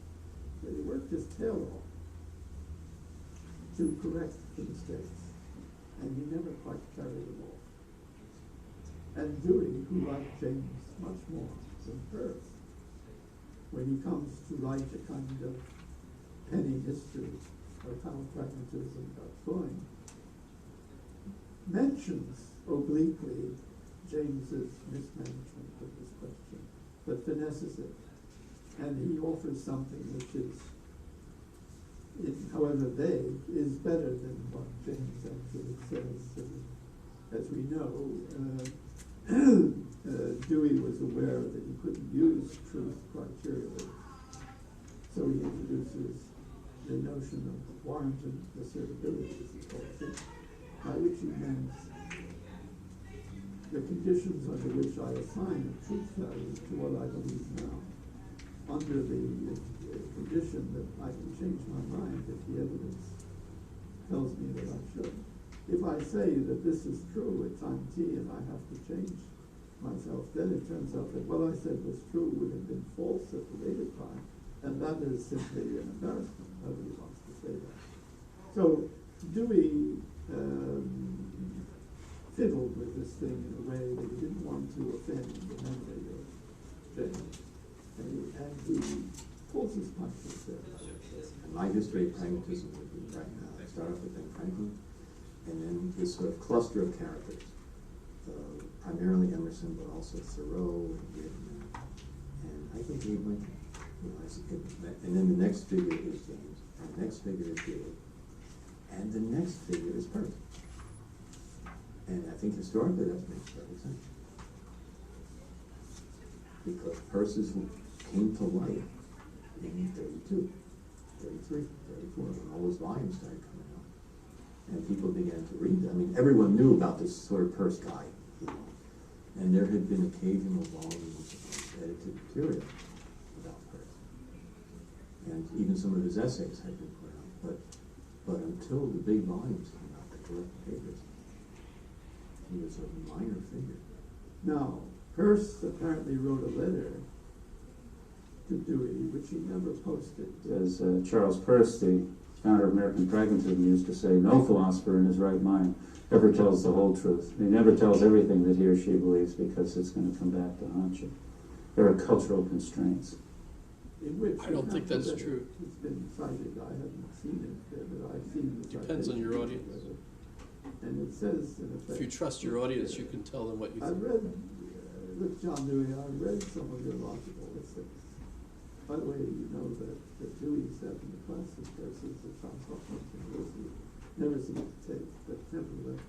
that he worked his tail off to correct the mistakes, and he never quite carried it off. And Dewey, who liked James much more than Peirce, when he comes to write a kind of penny history of how pragmatism got going, mentions obliquely James's mismanagement of this question, but finesses it. And he offers something which is, however vague, is better than what James actually says. As we know, Dewey was aware that he couldn't use truth criteria, so he introduces the notion of warranted assertability, as he calls it, by which he meant the conditions under which I assign a truth value to what I believe now, under the condition that I can change my mind if the evidence tells me that I should. If I say that this is true at time t and I have to change myself, then it turns out that what I said was true would have been false at the later time, and that is simply an embarrassment. Nobody wants to say that. So Dewey fiddled with this thing in a way that he didn't want to offend the memory of James. And he pulls his punches there. And my history of pragmatism would be right now. I start off with Ben Franklin, and then this sort of cluster of characters, primarily Emerson, but also Thoreau and Whitman, and I think Abe Lincoln. And then the next figure is James, and the next figure is Dewey, and the next figure is Peirce. And I think historically that makes perfect sense. Because Peirce's came to light in 32, 33, 34, when all those volumes started coming out. And people began to read them. I mean, everyone knew about this sort of Peirce guy, you know. And there had been occasional volumes of edited material about Peirce. And even some of his essays had been put out. But until the big volumes came out, the collected papers, he was a minor figure. Now, Peirce apparently wrote a letter to Dewey, which he never posted. As Charles Peirce, the founder of American Pragmatism, used to say, no philosopher in his right mind ever tells the whole truth. He never tells everything that he or she believes because it's going to come back to haunt you. There are cultural constraints. In which I don't think that's true. It's been cited. I haven't seen it, but I've seen the Depends on your audience. And it says, in effect, If you trust your audience, you can tell them what you I think. read, look, John Dewey, I read some of your logical essays. By the way, you know that Dewey sat in the class of Peirce's at Johns Hopkins University. Never seemed to take, but nevertheless.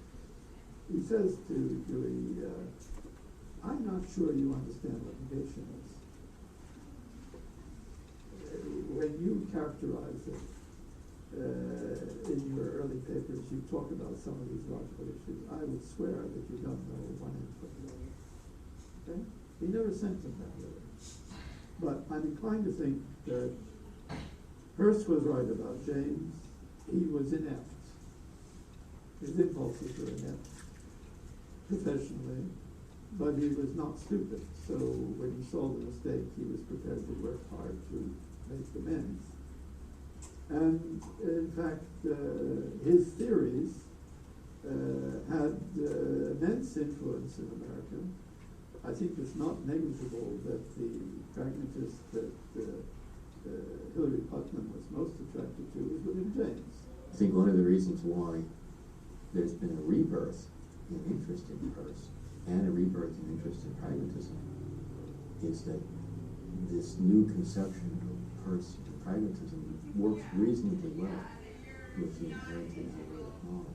He says to Dewey, I'm not sure you understand what negation is. When you characterize it in your early papers, you talk about some of these logical issues. I would swear that you don't know one end from the other. Okay? He never sent him that letter. But I'm inclined to think that Peirce was right about James. He was inept. His impulses were inept professionally, but he was not stupid. So when he saw the mistake, he was prepared to work hard to make amends. And in fact, his theories had immense influence in America. I think it's not negligible that the pragmatist that Hilary Putnam was most attracted to was William James. I think one of the reasons why there's been a rebirth in interest in Peirce and a rebirth in interest in pragmatism is that this new conception of Peirce and pragmatism works reasonably well with the inherently analytic model.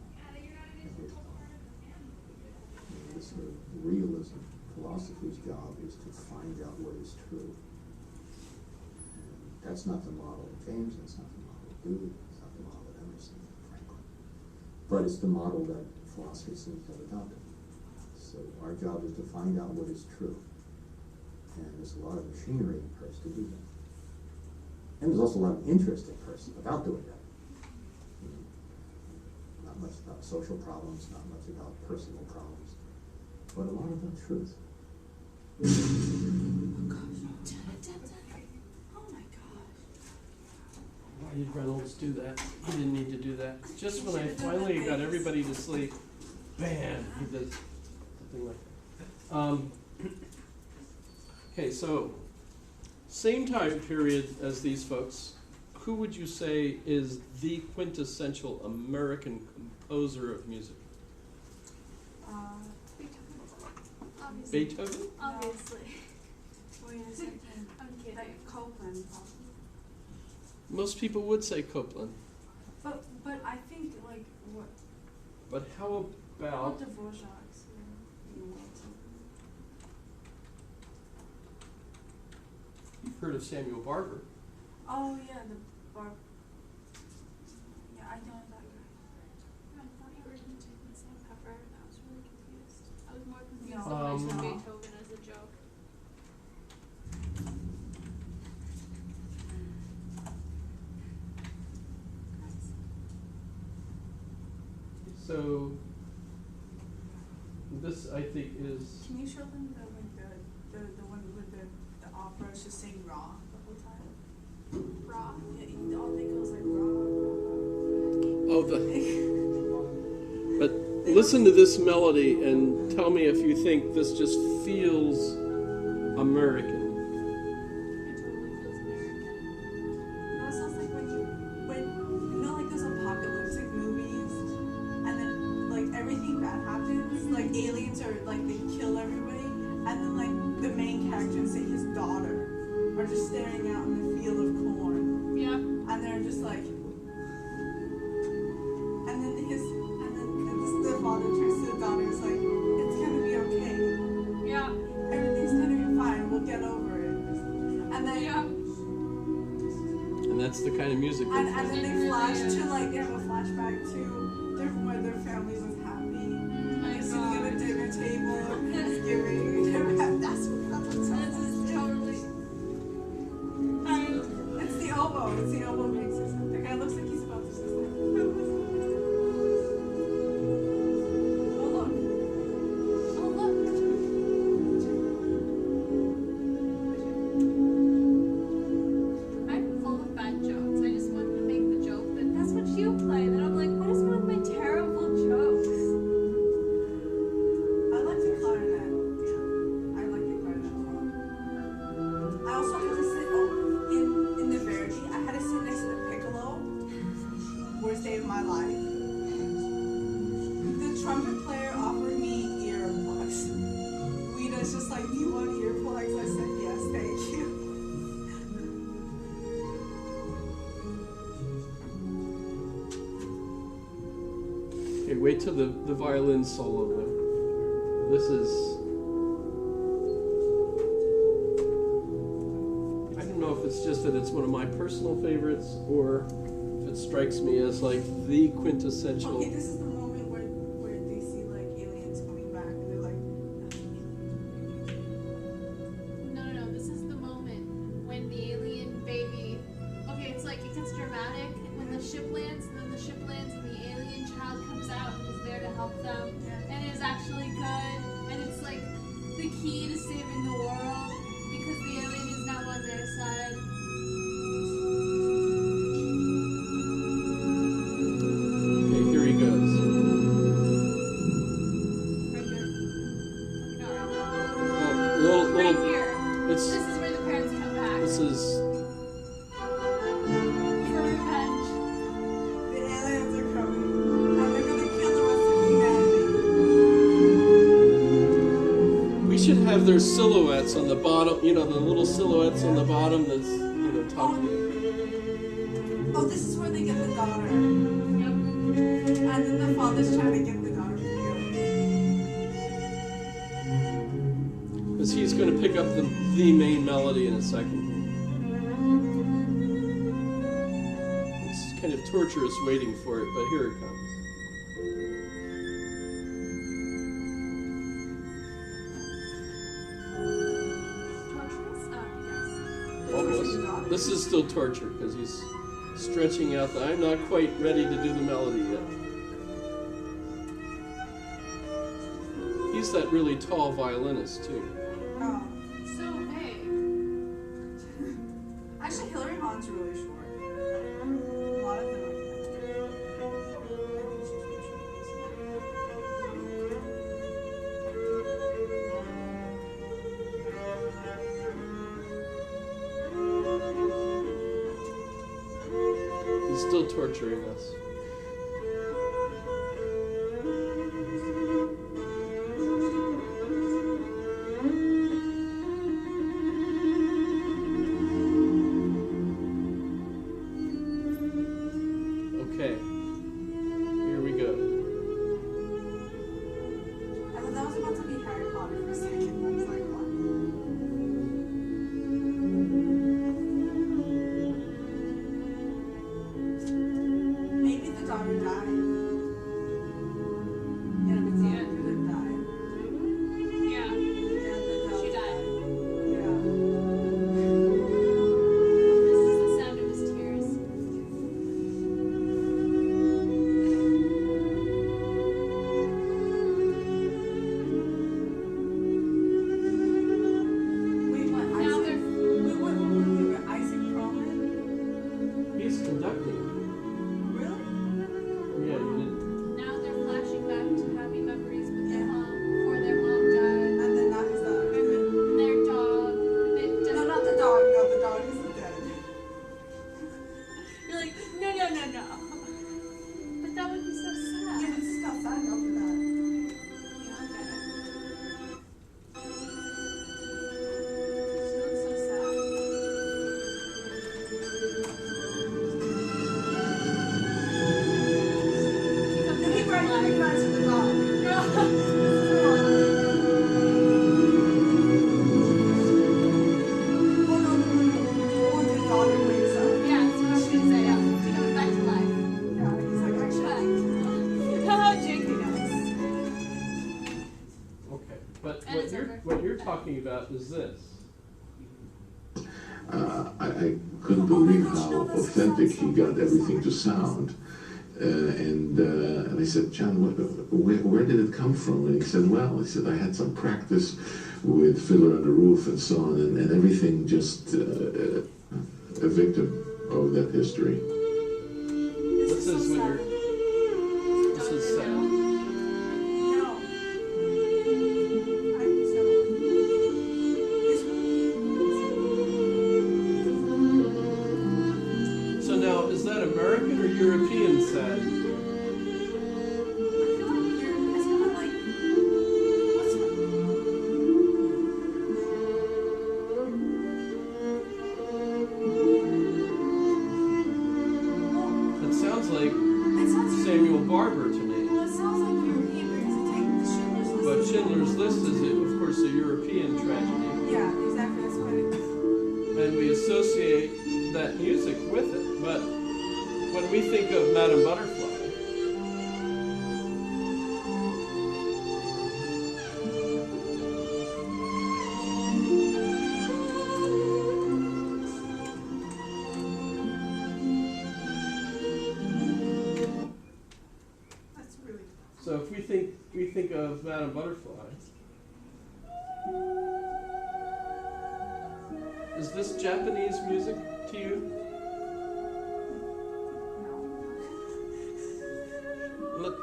This sort of realism philosophy's job is to find out what is true. And that's not the model of James, that's not the model of Dewey, it's not the model of Emerson and Franklin. But it's the model that philosophy seems to have adopted. So our job is to find out what is true. And there's a lot of machinery in Peirce to do that. And there's also a lot of interest in Peirce about doing that. You know, not much about social problems, not much about personal problems, but a lot about truth. Oh my gosh. Why did Reynolds do that? He didn't need to do that. Just when I finally got everybody to sleep, bam, he did something like that. Okay, so same time period as these folks, who would you say is the quintessential American composer of music? Obviously. Beethoven? Obviously. Wait a second. I'm kidding. Like Copeland. Most people would say Copeland. But I think like what But how about Dvorak's you've heard of Samuel Barber? Oh yeah, the bar. Yeah, I know that guy. I thought you were going to take Miss Pepper, and I was really confused. I was more confused No. when I said Um, Beethoven as a joke. So this I think is Can you show them the one with the opera? It's just saying raw the whole time. Raw. Yeah, all they goes like raw. oh the but listen to this melody and tell me if you think this just feels American. It totally feels American. No, it sounds like when you know like those apocalyptic movies, and then like everything bad happens, like aliens are like they kill everybody, and then like the main character, say his daughter, are just staring out in the field of corn, Yeah. and they're just like, and then the father turns to the daughter, is like, it's gonna be okay, Yeah. everything's gonna be fine, we'll get over it, and then. Yeah. And that's the kind of music And that then they flash to like they have a flashback to when their family was happy. They're sitting at a dinner table, Thanksgiving. That's what This sounds is totally. like. It's the oboe. It's the oboe makes it. The guy looks like he's about to say something. Oh look. Oh, look. I'm full of bad jokes. I just wanted to make the joke that that's what you play. Then I'm like, what is wrong with my terrible jokes? I like the clarinet. I like the clarinet a lot. I also had to sit in the Verdi. I had to sit next to the piccolo. Worst day of my life. The trumpet player offered me earplugs. Rita's just like, do you want earplugs? I said yes, thank you. okay, wait till the violin solo though. This is I don't know if it's just that it's one of my personal favorites or if it strikes me as like the quintessential Okay, this is the moment where they see like aliens coming back and they're like, No. This is the moment when the alien baby. Okay, it's like it gets dramatic when the ship lands, and then the ship lands, and the alien child comes out and is there to help them, and is actually good, and it's like the key to saving the world because the alien is now on their side. Okay, here he goes. Right here. No, Little, right here. it's This is where the parents come back this is for revenge. the aliens are coming and they're gonna kill the rest of humanity. we should have their silhouettes on the bottom, you know, the little silhouettes on the bottom that's, you know, talking. Oh, this is where they get the daughter. Yep. And then the father's trying to get the daughter to Because he's going to pick up the main melody in a second. It's kind of torturous waiting for it, but here it comes. Torturous? Yes. Almost. This is still torture because he's stretching out the. I'm not quite ready to do the melody yet. He's that really tall violinist too. Oh. So, hey. Actually, Hillary Hahn's really short. A lot of them are. He's still torturing us. it's over. what you're talking about is this. I couldn't believe how authentic he got everything to sound. And I said, John, where did it come from? And he said, well, I had some practice with Fiddler on the Roof and so on, and everything just a victim of that history. This is when you're. This is sad. No. So now, is that American or European sad? It sounds like Samuel Barber to me. Well, it sounds like European because it takes Schindler's List. But Schindler's List is, of course, a European tragedy. Yeah, exactly. That's what it is. And we associate that music with it. But when we think of Madame Butterfly, That's really. so if we think of Madame Butterfly, is this Japanese music to you? Look,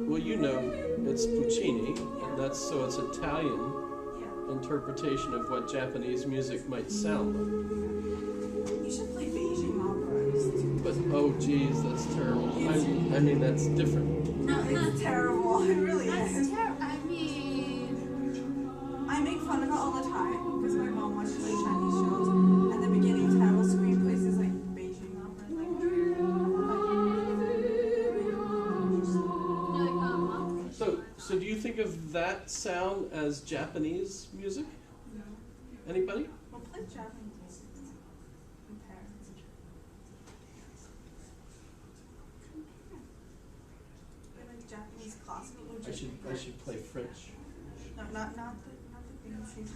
well, you know it's Puccini, and it's Italian interpretation of what Japanese music might sound like. You should play Beijing opera. But oh geez, that's terrible. I mean that's different. No, it's terrible. It really is. I mean, I make fun of it all the time because my mom watches like Chinese shows, and the beginning title screen places like Beijing opera. So do you think of that sound as Japanese music? No. Anybody? Well, play Japanese music. Compare. Play like Japanese classical. Or I should play French. No, not the fancy.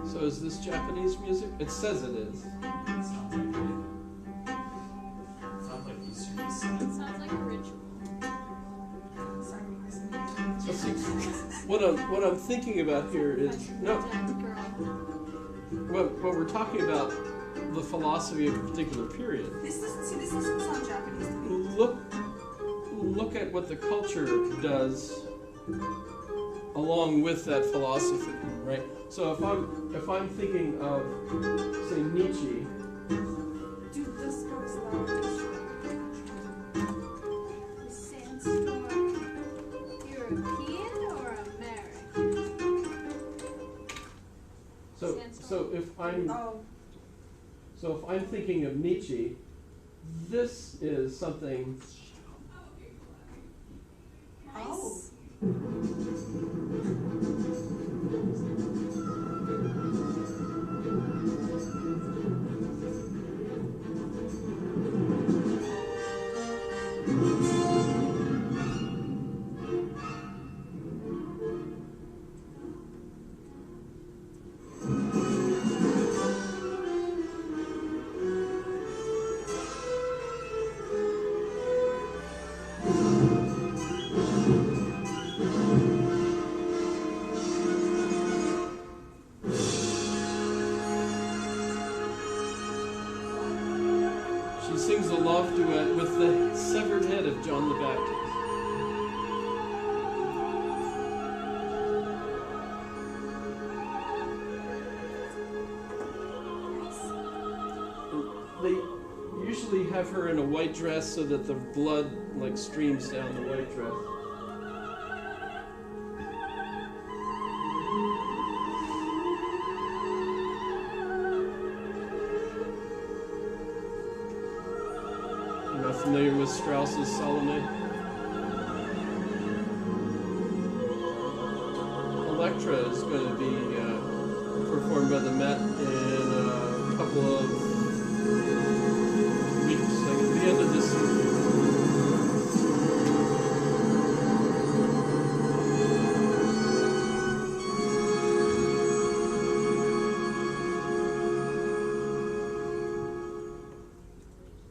So is this Japanese music? It says it is. Sounds like it. Sounds like Eastern descent. it sounds like a ritual. So see, what I'm thinking about here is what we're talking about, the philosophy of a particular period. This doesn't sound Japanese to me. Look at what the culture does along with that philosophy, right? So if I'm thinking of, say, Nietzsche. Dude, this goes loud. Sandstorm, European or American? So if I'm thinking of Nietzsche, this is something. Oh. She sings a love duet with the severed head of John the Baptist. They usually have her in a white dress so that the blood like streams down the white dress. familiar with Strauss's Salome? Electra is going to be performed by the Met in a couple of weeks, like at the end of this season.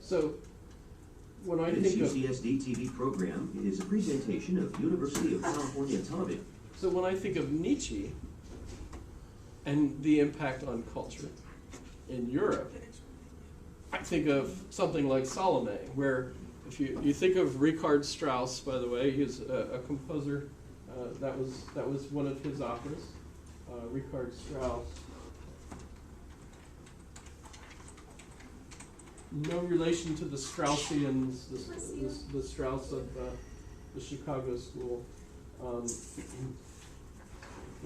So, when I This think of UCSD TV program is a presentation of University of California Television. So when I think of Nietzsche and the impact on culture in Europe, I think of something like Salome, where if you think of Richard Strauss, by the way, he's a composer. That was one of his operas, Richard Strauss. No relation to the Straussians, the Strauss of the Chicago school.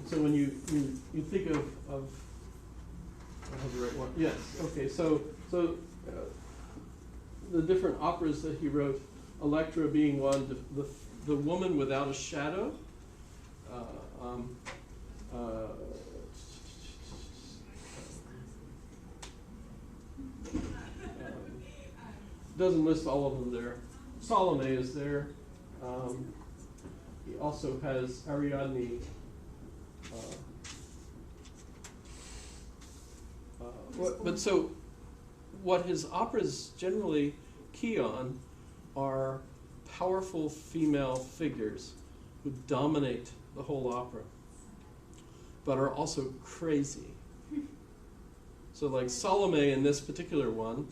So when you think of I have the right one. Yes. Okay. So the different operas that he wrote, Electra being one, the Woman Without a Shadow. Doesn't list all of them there. Salome is there. He also has Ariadne. But so, what his operas generally key on are powerful female figures who dominate the whole opera, but are also crazy. So like Salome in this particular one,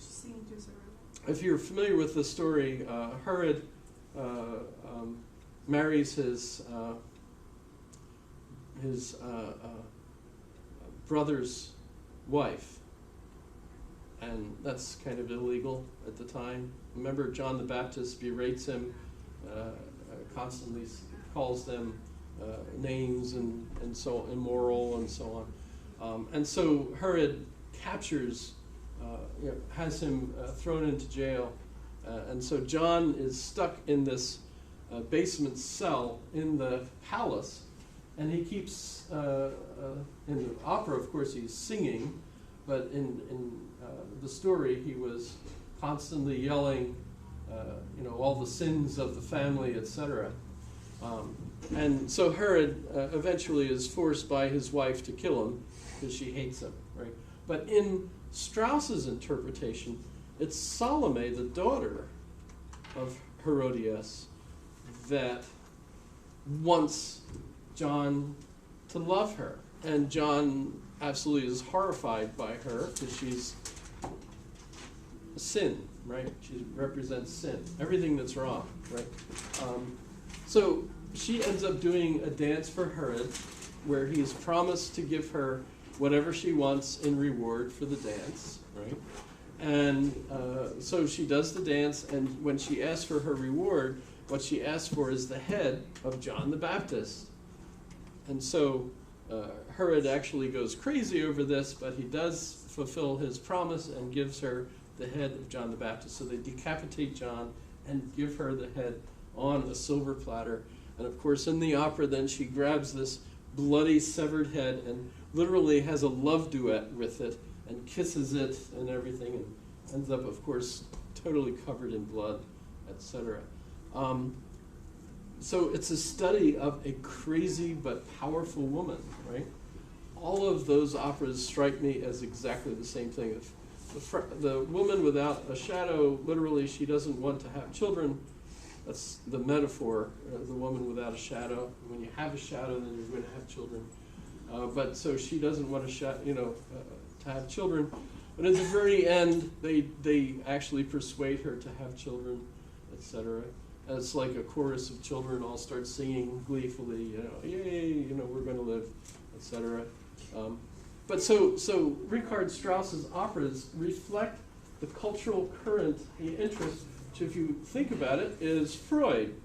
if you're familiar with the story, Herod marries his brother's wife, and that's kind of illegal at the time. Remember, John the Baptist berates him, constantly calls them names and so immoral and so on. And so Herod captures, has him thrown into jail. And so John is stuck in this basement cell in the palace, and he keeps, in the opera, of course, he's singing, but in the story, he was constantly yelling, all the sins of the family, etc. And so Herod eventually is forced by his wife to kill him because she hates him, right? But in Strauss's interpretation, it's Salome, the daughter of Herodias, that wants John to love her. And John absolutely is horrified by her because she's sin, right? She represents sin, everything that's wrong, right? So she ends up doing a dance for Herod where he's promised to give her whatever she wants in reward for the dance, right? And so she does the dance, and when she asks for her reward, what she asks for is the head of John the Baptist. And so Herod actually goes crazy over this, but he does fulfill his promise and gives her the head of John the Baptist. So they decapitate John and give her the head on a silver platter. And of course, in the opera, then she grabs this bloody severed head and literally has a love duet with it and kisses it and everything, and ends up, of course, totally covered in blood, etc. So it's a study of a crazy but powerful woman, right? All of those operas strike me as exactly the same thing. The Woman Without a Shadow, literally, she doesn't want to have children. That's the metaphor, the woman without a shadow. When you have a shadow, then you're going to have children. But so she doesn't want to have children. But at the very end, they actually persuade her to have children, etc. And it's like a chorus of children all start singing gleefully, yay, we're going to live, etc. But so Richard Strauss's operas reflect the cultural current, the interest, which if you think about it, is Freud.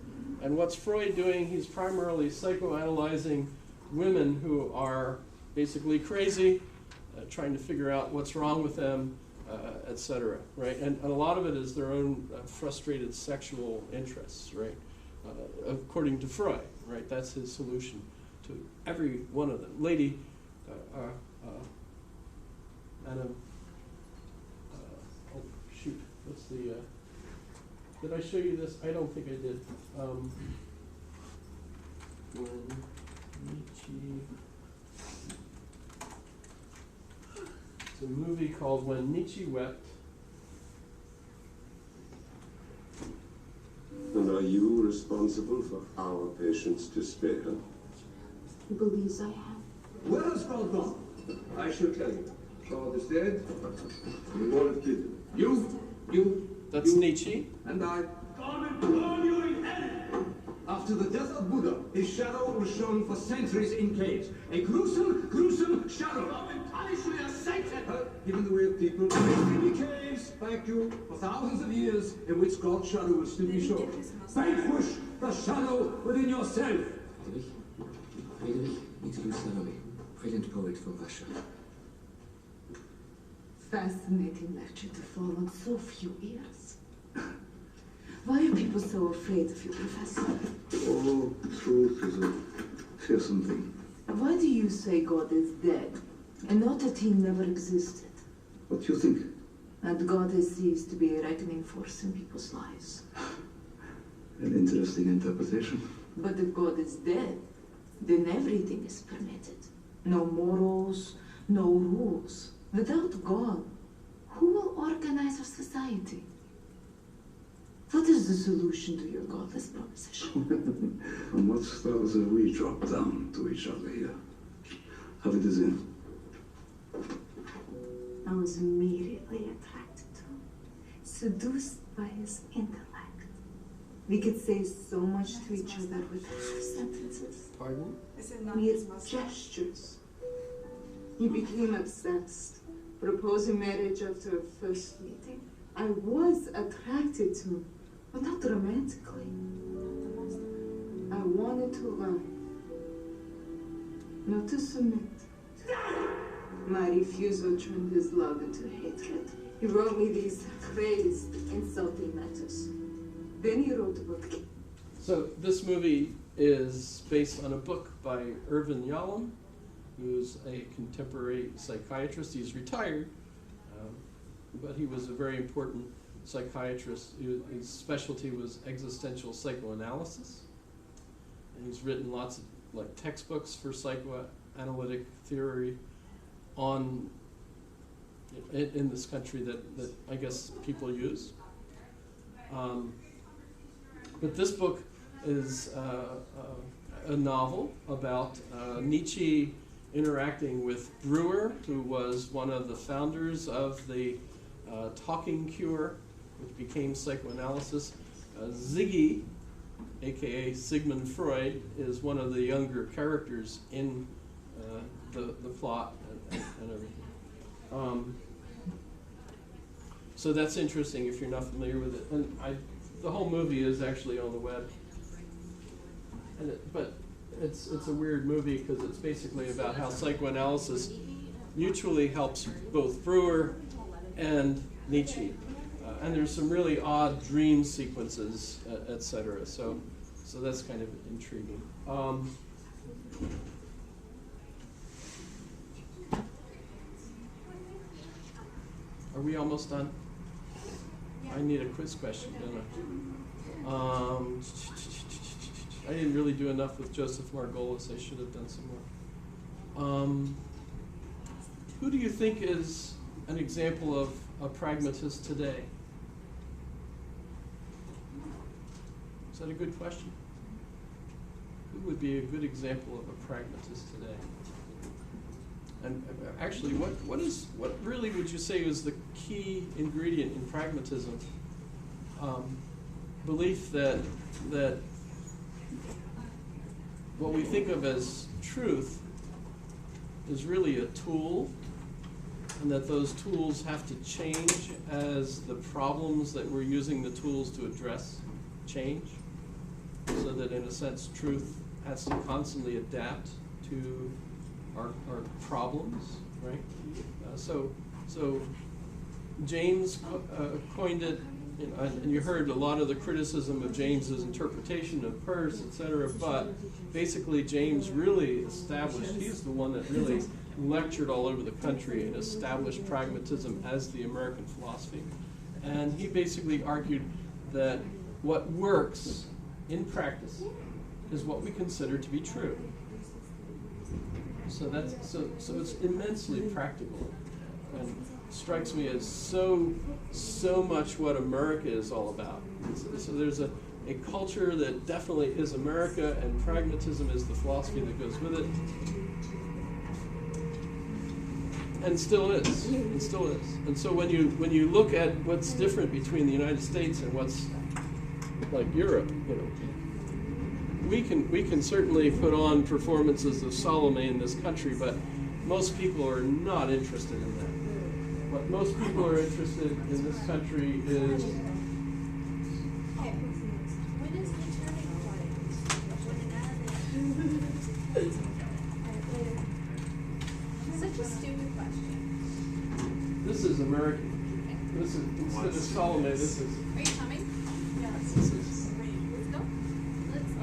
And what's Freud doing? He's primarily psychoanalyzing women who are basically crazy, trying to figure out what's wrong with them, etc. Right? And a lot of it is their own frustrated sexual interests, right? According to Freud, right? That's his solution to every one of them. Lady, Anna, oh shoot, what's the, did I show you this? I don't think I did. When Nietzsche, it's a movie called When Nietzsche Wept. And are you responsible for our patient's despair? He believes I am. Where is God gone? I shall tell you. God is dead. We all have killed him. You. That's Nietzsche. And I. God will burn you in hell! After the death of Buddha, his shadow was shown for centuries in caves. A gruesome, gruesome shadow. God will punish you as Satan! Given the way of people, there will be caves, thank you, for thousands of years in which God's shadow will still be shown. Vanquish the shadow within yourself! Friedrich Nietzsche Salome, brilliant poet from Russia. Fascinating lecture to fall on so few ears. Why are people so afraid of you, Professor? Oh, truth is a fearsome thing. Why do you say God is dead, and not that he never existed? What do you think? And God is ceased to be a reckoning force in people's lives. An interesting interpretation. But if God is dead, then everything is permitted. No morals, no rules. Without God, who will organize our society? What is the solution to your godless proposition? From what stars have we dropped down to each other here? Have it is in. I was immediately attracted to him, seduced by his intellect. We could say so much to each other with half sentences. Pardon? Is it not Mere his mustache? gestures. He became obsessed, proposing marriage after our first meeting. I was attracted to him, but not romantically. I wanted to learn, not to submit. My refusal turned his love into hatred. He wrote me these crazed, insulting letters. Then he wrote a book. So this movie is based on a book by Irvin Yalom, who's a contemporary psychiatrist. He's retired, but he was a very important psychiatrist. His specialty was existential psychoanalysis, and he's written lots of textbooks for psychoanalytic theory on in this country that I guess people use. But this book is a novel about Nietzsche interacting with Breuer, who was one of the founders of the talking cure, which became psychoanalysis. Ziggy, aka Sigmund Freud, is one of the younger characters in the plot and everything. So that's interesting if you're not familiar with it. And the whole movie is actually on the web. But it's a weird movie because it's basically about how psychoanalysis mutually helps both Breuer and Nietzsche. And there's some really odd dream sequences, etc. So that's kind of intriguing. Are we almost done? I need a quiz question, don't I? I didn't really do enough with Joseph Margolis. I should have done some more. Who do you think is an example of a pragmatist today? Is that a good question? Who would be a good example of a pragmatist today? And actually, what really would you say is the key ingredient in pragmatism? Belief that what we think of as truth is really a tool, and that those tools have to change as the problems that we're using the tools to address change, so that in a sense truth has to constantly adapt to our problems, right? So James coined it, and you heard a lot of the criticism of James's interpretation of Peirce, etc. But basically, James really established, he's the one that really lectured all over the country and established pragmatism as the American philosophy. And he basically argued that what works in practice is what we consider to be true. So it's immensely practical, and strikes me as so much what America is all about. So there's a culture that definitely is America, and pragmatism is the philosophy that goes with it. And still is. And so when you look at what's different between the United States and what's like Europe, we can certainly put on performances of Salome in this country, but most people are not interested in that. What most people are interested in this country is When is the turning point? Such a stupid question. this is American. This is instead of Salome. This is. Are you coming? Yes. This is. Let's go.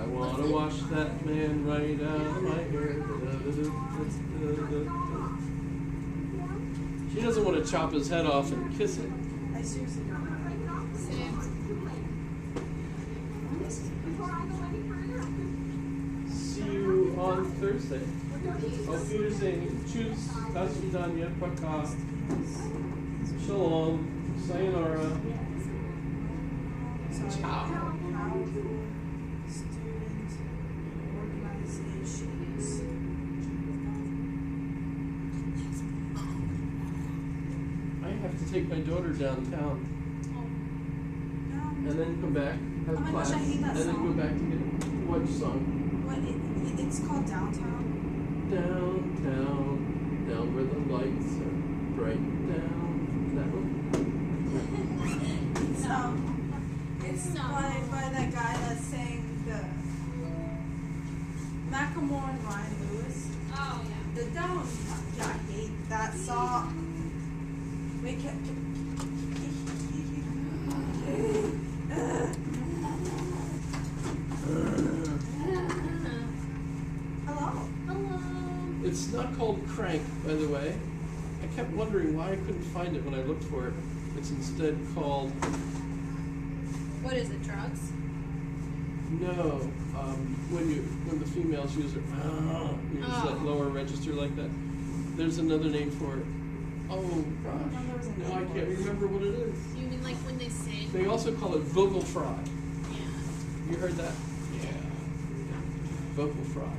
I want to wash that man right out of my hair. She doesn't want to chop his head off and kiss it. I seriously don't know. Same. See you on Thursday. Auf Wiedersehen. Tschüss. Das Vidania. Paka. Shalom. Sayonara. So Ciao. how student organizations I have to take my daughter downtown and then come back, have Oh my class, gosh, I hate that and then song. go back to get what song? What it's called Downtown. Downtown, down where the lights are bright down. That one? It's by that guy that sang the Macklemore and Ryan Lewis. Oh yeah. The down. Yeah, I hate that song. Wait, Hello. Hello. It's not called Crank, by the way. I kept wondering why I couldn't find it when I looked for it. It's instead called, What is it? Drugs? no, when the females use it, use that lower register like that. There's another name for it. Oh gosh, no, I can't remember what it is. You mean like when they sing? They also call it vocal fry. Yeah. You heard that? Yeah. Vocal fry.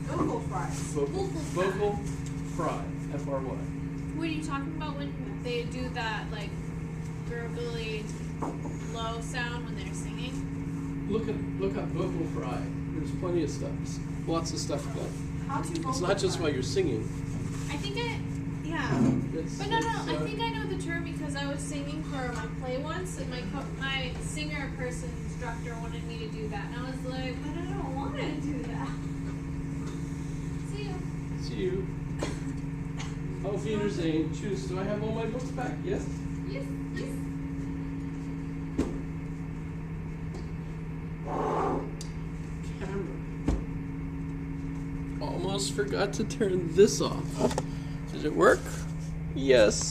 Vocal fries. Vocal fry. F-R-Y. What are you talking about when they do that like gurgly low sound when they're singing? Look up vocal fry. There's plenty of stuff. Lots of stuff about it. How to vocal It's not just fry? while you're singing. I think yeah. But no, I think I know the term because I was singing for my play once, and my singer person instructor wanted me to do that, and I was like, but I don't want to do that. See you. See you. Auf Wiedersehen. Tschüss. Do I have all my books back? Yes? Yes. Camera. Almost forgot to turn this off. Did it work? Yes.